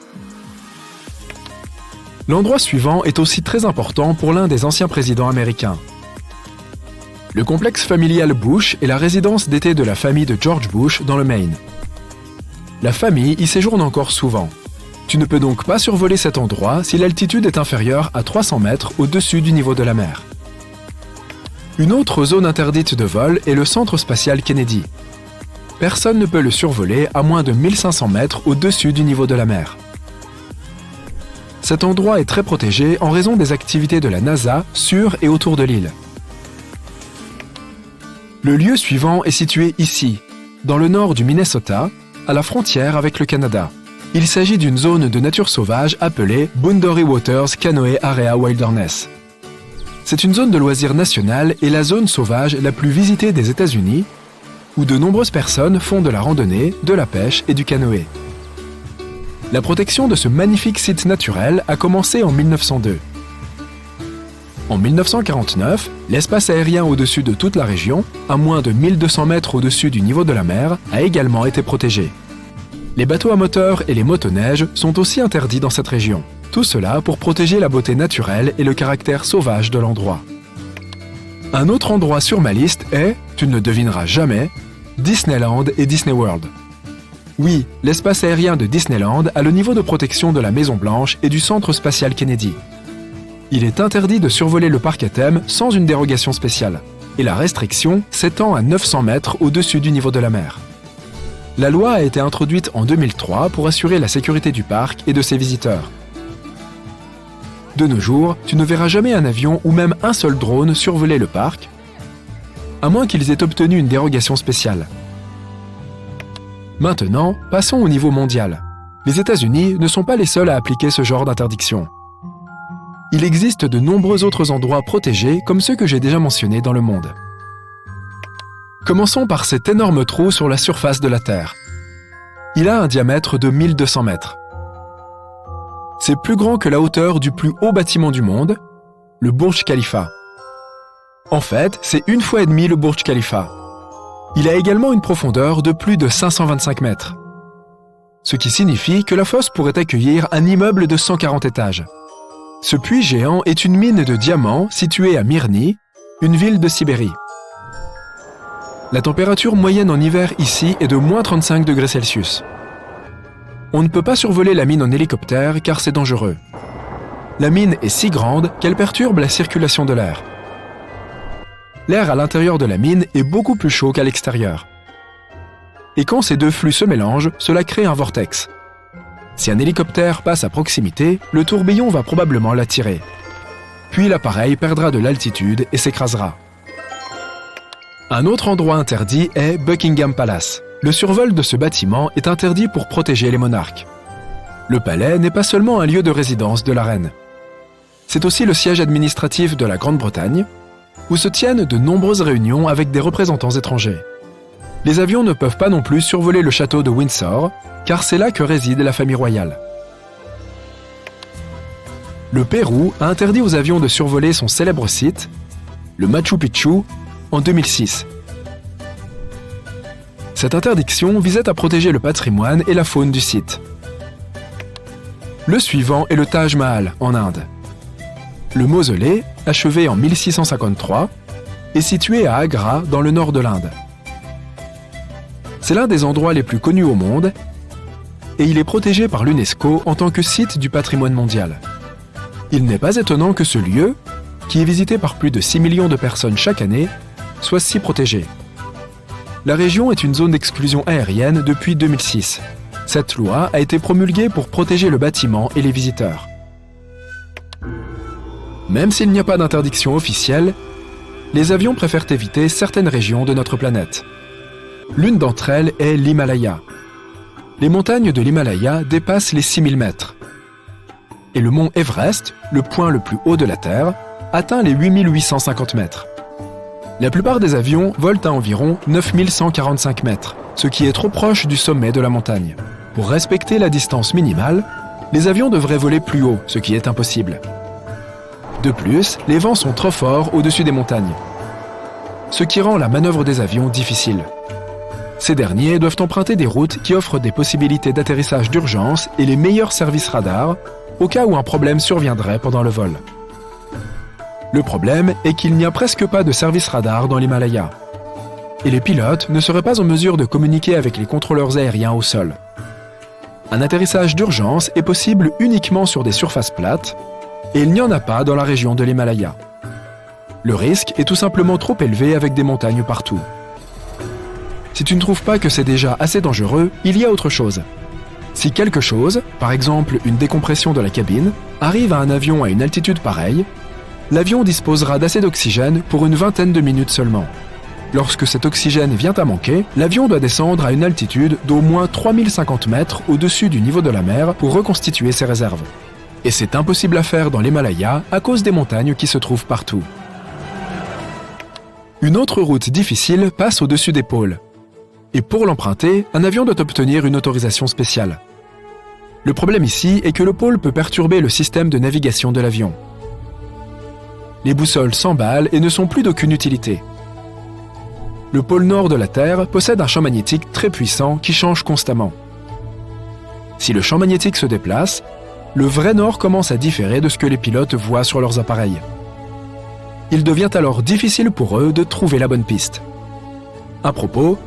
L'endroit suivant est aussi très important pour l'un des anciens présidents américains. Le complexe familial Bush est la résidence d'été de la famille de George Bush dans le Maine. La famille y séjourne encore souvent. Tu ne peux donc pas survoler cet endroit si l'altitude est inférieure à 300 mètres au-dessus du niveau de la mer. Une autre zone interdite de vol est le centre spatial Kennedy. Personne ne peut le survoler à moins de 1500 mètres au-dessus du niveau de la mer. Cet endroit est très protégé en raison des activités de la NASA sur et autour de l'île. Le lieu suivant est situé ici, dans le nord du Minnesota, à la frontière avec le Canada. Il s'agit d'une zone de nature sauvage appelée Boundary Waters Canoe Area Wilderness. C'est une zone de loisirs nationale et la zone sauvage la plus visitée des États-Unis, où de nombreuses personnes font de la randonnée, de la pêche et du canoë. La protection de ce magnifique site naturel a commencé en 1902. En 1949, l'espace aérien au-dessus de toute la région, à moins de 1200 mètres au-dessus du niveau de la mer, a également été protégé. Les bateaux à moteur et les motoneiges sont aussi interdits dans cette région. Tout cela pour protéger la beauté naturelle et le caractère sauvage de l'endroit. Un autre endroit sur ma liste est, tu ne le devineras jamais, Disneyland et Disney World. Oui, l'espace aérien de Disneyland a le niveau de protection de la Maison-Blanche et du centre spatial Kennedy. Il est interdit de survoler le parc à thème sans une dérogation spéciale, et la restriction s'étend à 900 mètres au-dessus du niveau de la mer. La loi a été introduite en 2003 pour assurer la sécurité du parc et de ses visiteurs. De nos jours, tu ne verras jamais un avion ou même un seul drone survoler le parc, à moins qu'ils aient obtenu une dérogation spéciale. Maintenant, passons au niveau mondial. Les États-Unis ne sont pas les seuls à appliquer ce genre d'interdiction. Il existe de nombreux autres endroits protégés comme ceux que j'ai déjà mentionnés dans le monde. Commençons par cet énorme trou sur la surface de la Terre. Il a un diamètre de 1200 mètres. C'est plus grand que la hauteur du plus haut bâtiment du monde, le Burj Khalifa. En fait, c'est 1,5 fois le Burj Khalifa. Il a également une profondeur de plus de 525 mètres. Ce qui signifie que la fosse pourrait accueillir un immeuble de 140 étages. Ce puits géant est une mine de diamants située à Mirny, une ville de Sibérie. La température moyenne en hiver ici est de moins 35 degrés Celsius. On ne peut pas survoler la mine en hélicoptère car c'est dangereux. La mine est si grande qu'elle perturbe la circulation de l'air. L'air à l'intérieur de la mine est beaucoup plus chaud qu'à l'extérieur. et quand ces deux flux se mélangent, cela crée un vortex. Si un hélicoptère passe à proximité, le tourbillon va probablement l'attirer. Puis l'appareil perdra de l'altitude et s'écrasera. Un autre endroit interdit est Buckingham Palace. Le survol de ce bâtiment est interdit pour protéger les monarques. Le palais n'est pas seulement un lieu de résidence de la reine. C'est aussi le siège administratif de la Grande-Bretagne, où se tiennent de nombreuses réunions avec des représentants étrangers. Les avions ne peuvent pas non plus survoler le château de Windsor, car c'est là que réside la famille royale. Le Pérou a interdit aux avions de survoler son célèbre site, le Machu Picchu, en 2006. Cette interdiction visait à protéger le patrimoine et la faune du site. Le suivant est le Taj Mahal, en Inde. Le mausolée, achevé en 1653, est situé à Agra, dans le nord de l'Inde. C'est l'un des endroits les plus connus au monde et il est protégé par l'UNESCO en tant que site du patrimoine mondial. Il n'est pas étonnant que ce lieu, qui est visité par plus de 6 millions de personnes chaque année, soit si protégé. La région est une zone d'exclusion aérienne depuis 2006. Cette loi a été promulguée pour protéger le bâtiment et les visiteurs. Même s'il n'y a pas d'interdiction officielle, les avions préfèrent éviter certaines régions de notre planète. L'une d'entre elles est l'Himalaya. Les montagnes de l'Himalaya dépassent les 6000 mètres. Et le mont Everest, le point le plus haut de la Terre, atteint les 8850 mètres. La plupart des avions volent à environ 9145 mètres, ce qui est trop proche du sommet de la montagne. Pour respecter la distance minimale, les avions devraient voler plus haut, ce qui est impossible. De plus, les vents sont trop forts au-dessus des montagnes, ce qui rend la manœuvre des avions difficile. Ces derniers doivent emprunter des routes qui offrent des possibilités d'atterrissage d'urgence et les meilleurs services radars au cas où un problème surviendrait pendant le vol. Le problème est qu'il n'y a presque pas de service radar dans l'Himalaya, et les pilotes ne seraient pas en mesure de communiquer avec les contrôleurs aériens au sol. Un atterrissage d'urgence est possible uniquement sur des surfaces plates, et il n'y en a pas dans la région de l'Himalaya. Le risque est tout simplement trop élevé avec des montagnes partout. Si tu ne trouves pas que c'est déjà assez dangereux, il y a autre chose. Si quelque chose, par exemple une décompression de la cabine, arrive à un avion à une altitude pareille, l'avion disposera d'assez d'oxygène pour une vingtaine de minutes seulement. Lorsque cet oxygène vient à manquer, l'avion doit descendre à une altitude d'au moins 3050 mètres au-dessus du niveau de la mer pour reconstituer ses réserves. Et c'est impossible à faire dans l'Himalaya à cause des montagnes qui se trouvent partout. Une autre route difficile passe au-dessus des pôles. Et pour l'emprunter, un avion doit obtenir une autorisation spéciale. Le problème ici est que le pôle peut perturber le système de navigation de l'avion. Les boussoles s'emballent et ne sont plus d'aucune utilité. Le pôle nord de la Terre possède un champ magnétique très puissant qui change constamment. Si le champ magnétique se déplace, le vrai nord commence à différer de ce que les pilotes voient sur leurs appareils. Il devient alors difficile pour eux de trouver la bonne piste. À propos,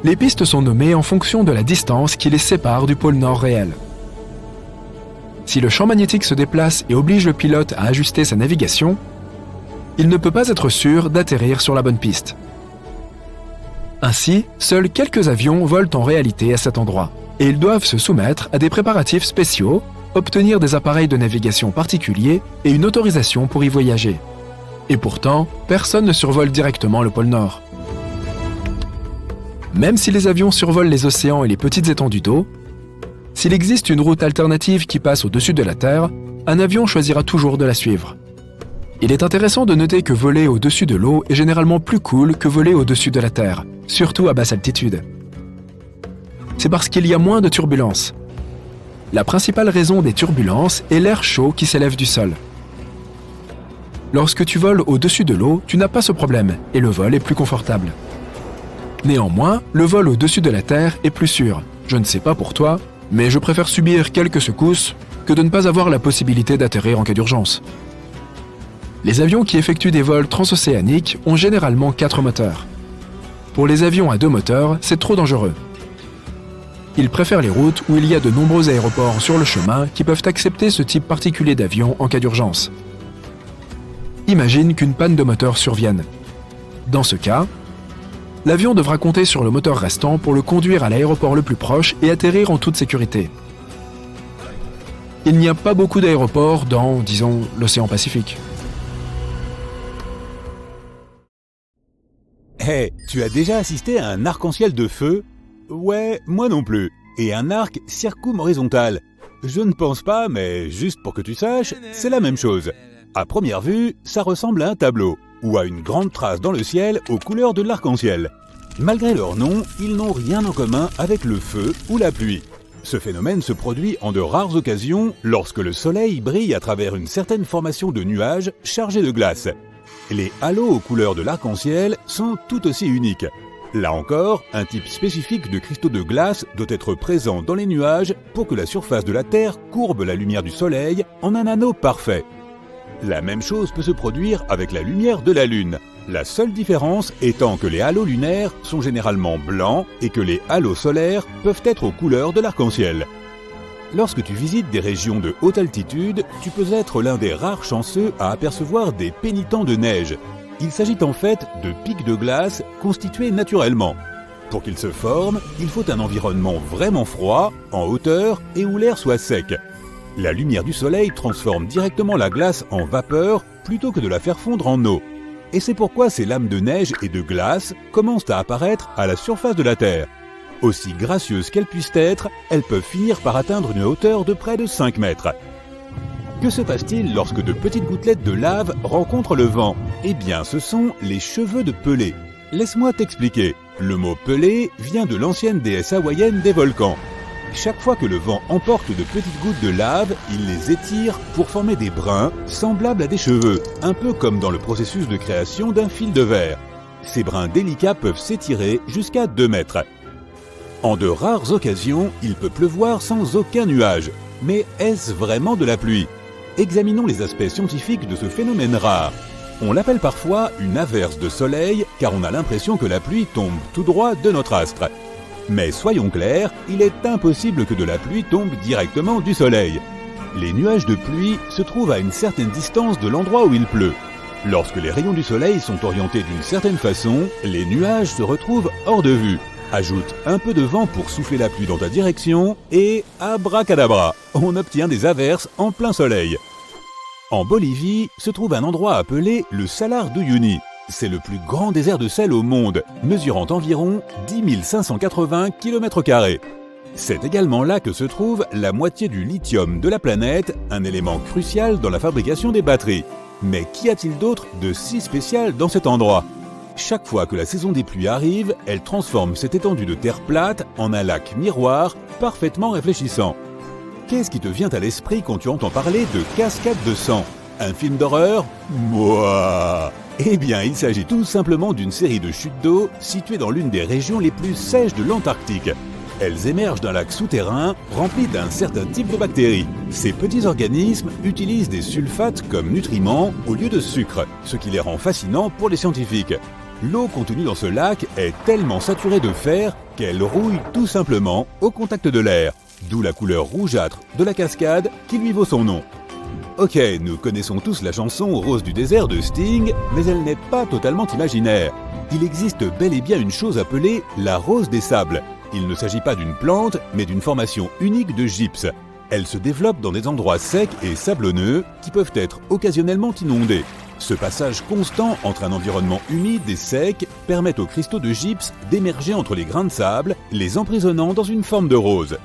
les pistes sont nommées en fonction de la distance qui les sépare du pôle nord réel. Si le champ magnétique se déplace et oblige le pilote à ajuster sa navigation, il ne peut pas être sûr d'atterrir sur la bonne piste. Ainsi, seuls quelques avions volent en réalité à cet endroit, et ils doivent se soumettre à des préparatifs spéciaux, obtenir des appareils de navigation particuliers et une autorisation pour y voyager. Et pourtant, personne ne survole directement le pôle Nord. Même si les avions survolent les océans et les petites étendues d'eau, s'il existe une route alternative qui passe au-dessus de la Terre, un avion choisira toujours de la suivre. Il est intéressant de noter que voler au-dessus de l'eau est généralement plus cool que voler au-dessus de la Terre, surtout à basse altitude. C'est parce qu'il y a moins de turbulences. La principale raison des turbulences est l'air chaud qui s'élève du sol. Lorsque tu voles au-dessus de l'eau, tu n'as pas ce problème et le vol est plus confortable. Néanmoins, le vol au-dessus de la Terre est plus sûr. Je ne sais pas pour toi, mais je préfère subir quelques secousses que de ne pas avoir la possibilité d'atterrir en cas d'urgence. Les avions qui effectuent des vols transocéaniques ont généralement 4 moteurs. Pour les avions à 2 moteurs, c'est trop dangereux. Ils préfèrent les routes où il y a de nombreux aéroports sur le chemin qui peuvent accepter ce type particulier d'avion en cas d'urgence. Imagine qu'une panne de moteur survienne. Dans ce cas, L'avion devra compter sur le moteur restant pour le conduire à l'aéroport le plus proche et atterrir en toute sécurité. Il n'y a pas beaucoup d'aéroports dans, disons, l'océan Pacifique. Hé, tu as déjà assisté à un arc-en-ciel de feu? Ouais, moi non plus. Et un arc circum-horizontal? Je ne pense pas, mais juste pour que tu saches, c'est la même chose. À première vue, ça ressemble à un tableau, ou à une grande trace dans le ciel aux couleurs de l'arc-en-ciel. Malgré leur nom, ils n'ont rien en commun avec le feu ou la pluie. Ce phénomène se produit en de rares occasions lorsque le soleil brille à travers une certaine formation de nuages chargés de glace. Les halos aux couleurs de l'arc-en-ciel sont tout aussi uniques. Là encore, un type spécifique de cristaux de glace doit être présent dans les nuages pour que la surface de la Terre courbe la lumière du soleil en un anneau parfait. La même chose peut se produire avec la lumière de la Lune. La seule différence étant que les halos lunaires sont généralement blancs et que les halos solaires peuvent être aux couleurs de l'arc-en-ciel. Lorsque tu visites des régions de haute altitude, tu peux être l'un des rares chanceux à apercevoir des pénitents de neige. Il s'agit en fait de pics de glace constitués naturellement. Pour qu'ils se forment, il faut un environnement vraiment froid, en hauteur et où l'air soit sec. La lumière du soleil transforme directement la glace en vapeur plutôt que de la faire fondre en eau. Et c'est pourquoi ces lames de neige et de glace commencent à apparaître à la surface de la Terre. Aussi gracieuses qu'elles puissent être, elles peuvent finir par atteindre une hauteur de près de 5 mètres. Que se passe-t-il lorsque de petites gouttelettes de lave rencontrent le vent? Eh bien, ce sont les cheveux de Pelée. Laisse-moi t'expliquer. Le mot Pelée vient de l'ancienne déesse hawaïenne des volcans. Chaque fois que le vent emporte de petites gouttes de lave, il les étire pour former des brins semblables à des cheveux, un peu comme dans le processus de création d'un fil de verre. Ces brins délicats peuvent s'étirer jusqu'à 2 mètres. En de rares occasions, il peut pleuvoir sans aucun nuage. Mais est-ce vraiment de la pluie? Examinons les aspects scientifiques de ce phénomène rare. On l'appelle parfois une averse de soleil car on a l'impression que la pluie tombe tout droit de notre astre. Mais soyons clairs, il est impossible que de la pluie tombe directement du soleil. Les nuages de pluie se trouvent à une certaine distance de l'endroit où il pleut. Lorsque les rayons du soleil sont orientés d'une certaine façon, les nuages se retrouvent hors de vue. Ajoute un peu de vent pour souffler la pluie dans ta direction et abracadabra, on obtient des averses en plein soleil. En Bolivie se trouve un endroit appelé le Salar d'Uyuni. C'est le plus grand désert de sel au monde, mesurant environ 10 580 km². C'est également là que se trouve la moitié du lithium de la planète, un élément crucial dans la fabrication des batteries. Mais qu'y a-t-il d'autre de si spécial dans cet endroit ? Chaque fois que la saison des pluies arrive, elle transforme cette étendue de terre plate en un lac miroir parfaitement réfléchissant. Qu'est-ce qui te vient à l'esprit quand tu entends parler de cascade de sang? Un film d'horreur? Mouah! Eh bien, il s'agit tout simplement d'une série de chutes d'eau situées dans l'une des régions les plus sèches de l'Antarctique. Elles émergent d'un lac souterrain rempli d'un certain type de bactéries. Ces petits organismes utilisent des sulfates comme nutriments au lieu de sucre, ce qui les rend fascinants pour les scientifiques. L'eau contenue dans ce lac est tellement saturée de fer qu'elle rouille tout simplement au contact de l'air, d'où la couleur rougeâtre de la cascade qui lui vaut son nom. Ok, nous connaissons tous la chanson Rose du désert de Sting, mais elle n'est pas totalement imaginaire. Il existe bel et bien une chose appelée la rose des sables. Il ne s'agit pas d'une plante, mais d'une formation unique de gypse. Elle se développe dans des endroits secs et sablonneux qui peuvent être occasionnellement inondés. Ce passage constant entre un environnement humide et sec permet aux cristaux de gypse d'émerger entre les grains de sable, les emprisonnant dans une forme de rose.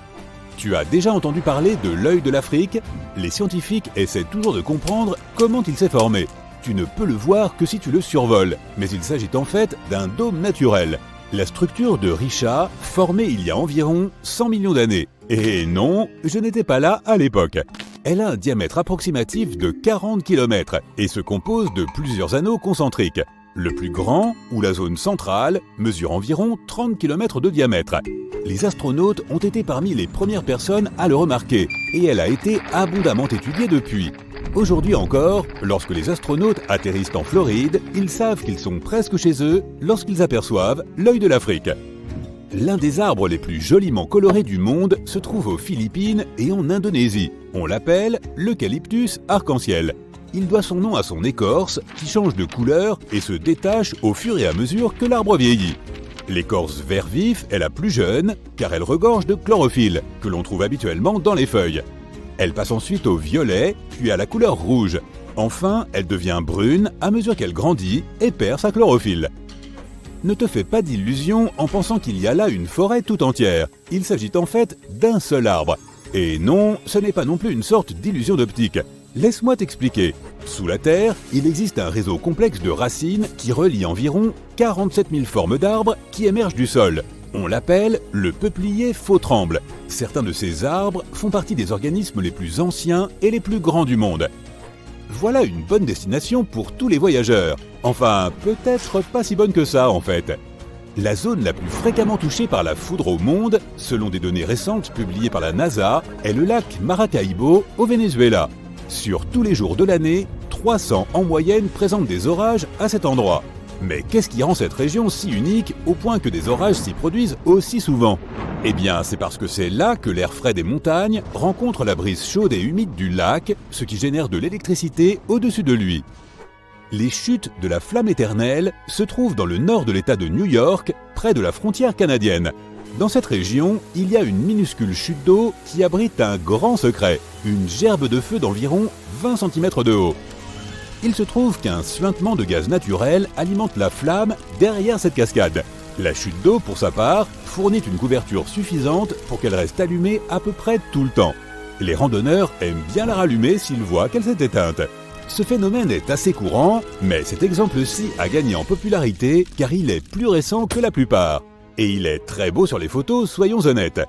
Tu as déjà entendu parler de l'œil de l'Afrique? Les scientifiques essaient toujours de comprendre comment il s'est formé. Tu ne peux le voir que si tu le survoles, mais il s'agit en fait d'un dôme naturel. La structure de Richat, formée il y a environ 100 millions d'années. Et non, je n'étais pas là à l'époque. Elle a un diamètre approximatif de 40 km et se compose de plusieurs anneaux concentriques. Le plus grand, ou la zone centrale, mesure environ 30 km de diamètre. Les astronautes ont été parmi les premières personnes à le remarquer, et elle a été abondamment étudiée depuis. Aujourd'hui encore, lorsque les astronautes atterrissent en Floride, ils savent qu'ils sont presque chez eux lorsqu'ils aperçoivent l'œil de l'Afrique. L'un des arbres les plus joliment colorés du monde se trouve aux Philippines et en Indonésie. On l'appelle l'eucalyptus arc-en-ciel. Il doit son nom à son écorce qui change de couleur et se détache au fur et à mesure que l'arbre vieillit. L'écorce vert vif est la plus jeune, car elle regorge de chlorophylle, que l'on trouve habituellement dans les feuilles. Elle passe ensuite au violet, puis à la couleur rouge. Enfin, elle devient brune à mesure qu'elle grandit et perd sa chlorophylle. Ne te fais pas d'illusions en pensant qu'il y a là une forêt tout entière. Il s'agit en fait d'un seul arbre. Et non, ce n'est pas non plus une sorte d'illusion d'optique. Laisse-moi t'expliquer. Sous la terre, il existe un réseau complexe de racines qui relie environ 47 000 formes d'arbres qui émergent du sol. On l'appelle le peuplier faux-tremble. Certains de ces arbres font partie des organismes les plus anciens et les plus grands du monde. Voilà une bonne destination pour tous les voyageurs. Enfin, peut-être pas si bonne que ça en fait. La zone la plus fréquemment touchée par la foudre au monde, selon des données récentes publiées par la NASA, est le lac Maracaibo au Venezuela. Sur tous les jours de l'année, 300 en moyenne présentent des orages à cet endroit. Mais qu'est-ce qui rend cette région si unique au point que des orages s'y produisent aussi souvent? Eh bien, c'est parce que c'est là que l'air frais des montagnes rencontre la brise chaude et humide du lac, ce qui génère de l'électricité au-dessus de lui. Les chutes de la Flamme éternelle se trouvent dans le nord de l'État de New York, près de la frontière canadienne. Dans cette région, il y a une minuscule chute d'eau qui abrite un grand secret, une gerbe de feu d'environ 20 cm de haut. Il se trouve qu'un suintement de gaz naturel alimente la flamme derrière cette cascade. La chute d'eau, pour sa part, fournit une couverture suffisante pour qu'elle reste allumée à peu près tout le temps. Les randonneurs aiment bien la rallumer s'ils voient qu'elle s'est éteinte. Ce phénomène est assez courant, mais cet exemple-ci a gagné en popularité car il est plus récent que la plupart. Et il est très beau sur les photos, soyons honnêtes.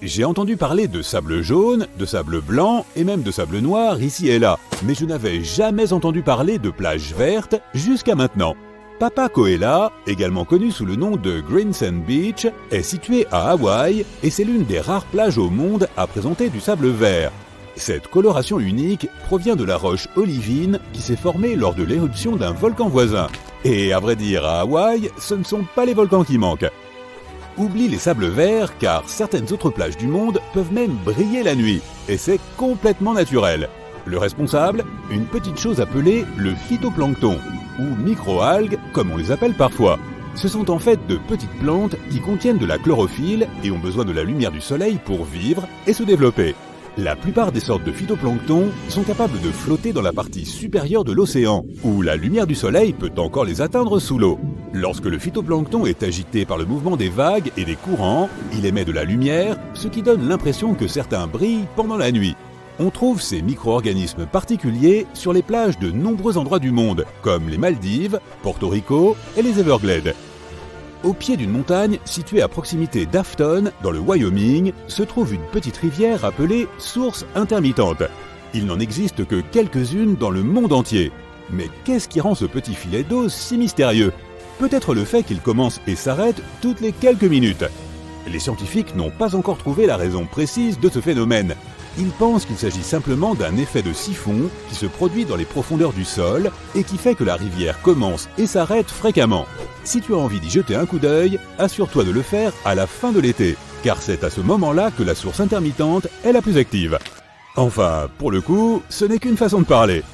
J'ai entendu parler de sable jaune, de sable blanc et même de sable noir ici et là, mais je n'avais jamais entendu parler de plages vertes jusqu'à maintenant. Papacoela, également connu sous le nom de Green Sand Beach, est situé à Hawaï et c'est l'une des rares plages au monde à présenter du sable vert. Cette coloration unique provient de la roche olivine qui s'est formée lors de l'éruption d'un volcan voisin. Et à vrai dire, à Hawaï, ce ne sont pas les volcans qui manquent. Oublie les sables verts car certaines autres plages du monde peuvent même briller la nuit, et c'est complètement naturel. Le responsable, une petite chose appelée le phytoplancton, ou microalgues comme on les appelle parfois. Ce sont en fait de petites plantes qui contiennent de la chlorophylle et ont besoin de la lumière du soleil pour vivre et se développer. La plupart des sortes de phytoplancton sont capables de flotter dans la partie supérieure de l'océan, où la lumière du soleil peut encore les atteindre sous l'eau. Lorsque le phytoplancton est agité par le mouvement des vagues et des courants, il émet de la lumière, ce qui donne l'impression que certains brillent pendant la nuit. On trouve ces micro-organismes particuliers sur les plages de nombreux endroits du monde, comme les Maldives, Porto Rico et les Everglades. Au pied d'une montagne située à proximité d'Afton, dans le Wyoming, se trouve une petite rivière appelée Source intermittente. Il n'en existe que quelques-unes dans le monde entier. Mais qu'est-ce qui rend ce petit filet d'eau si mystérieux? Peut-être le fait qu'il commence et s'arrête toutes les quelques minutes. Les scientifiques n'ont pas encore trouvé la raison précise de ce phénomène. Ils pensent qu'il s'agit simplement d'un effet de siphon qui se produit dans les profondeurs du sol et qui fait que la rivière commence et s'arrête fréquemment. Si tu as envie d'y jeter un coup d'œil, assure-toi de le faire à la fin de l'été, car c'est à ce moment-là que la source intermittente est la plus active. Enfin, pour le coup, ce n'est qu'une façon de parler.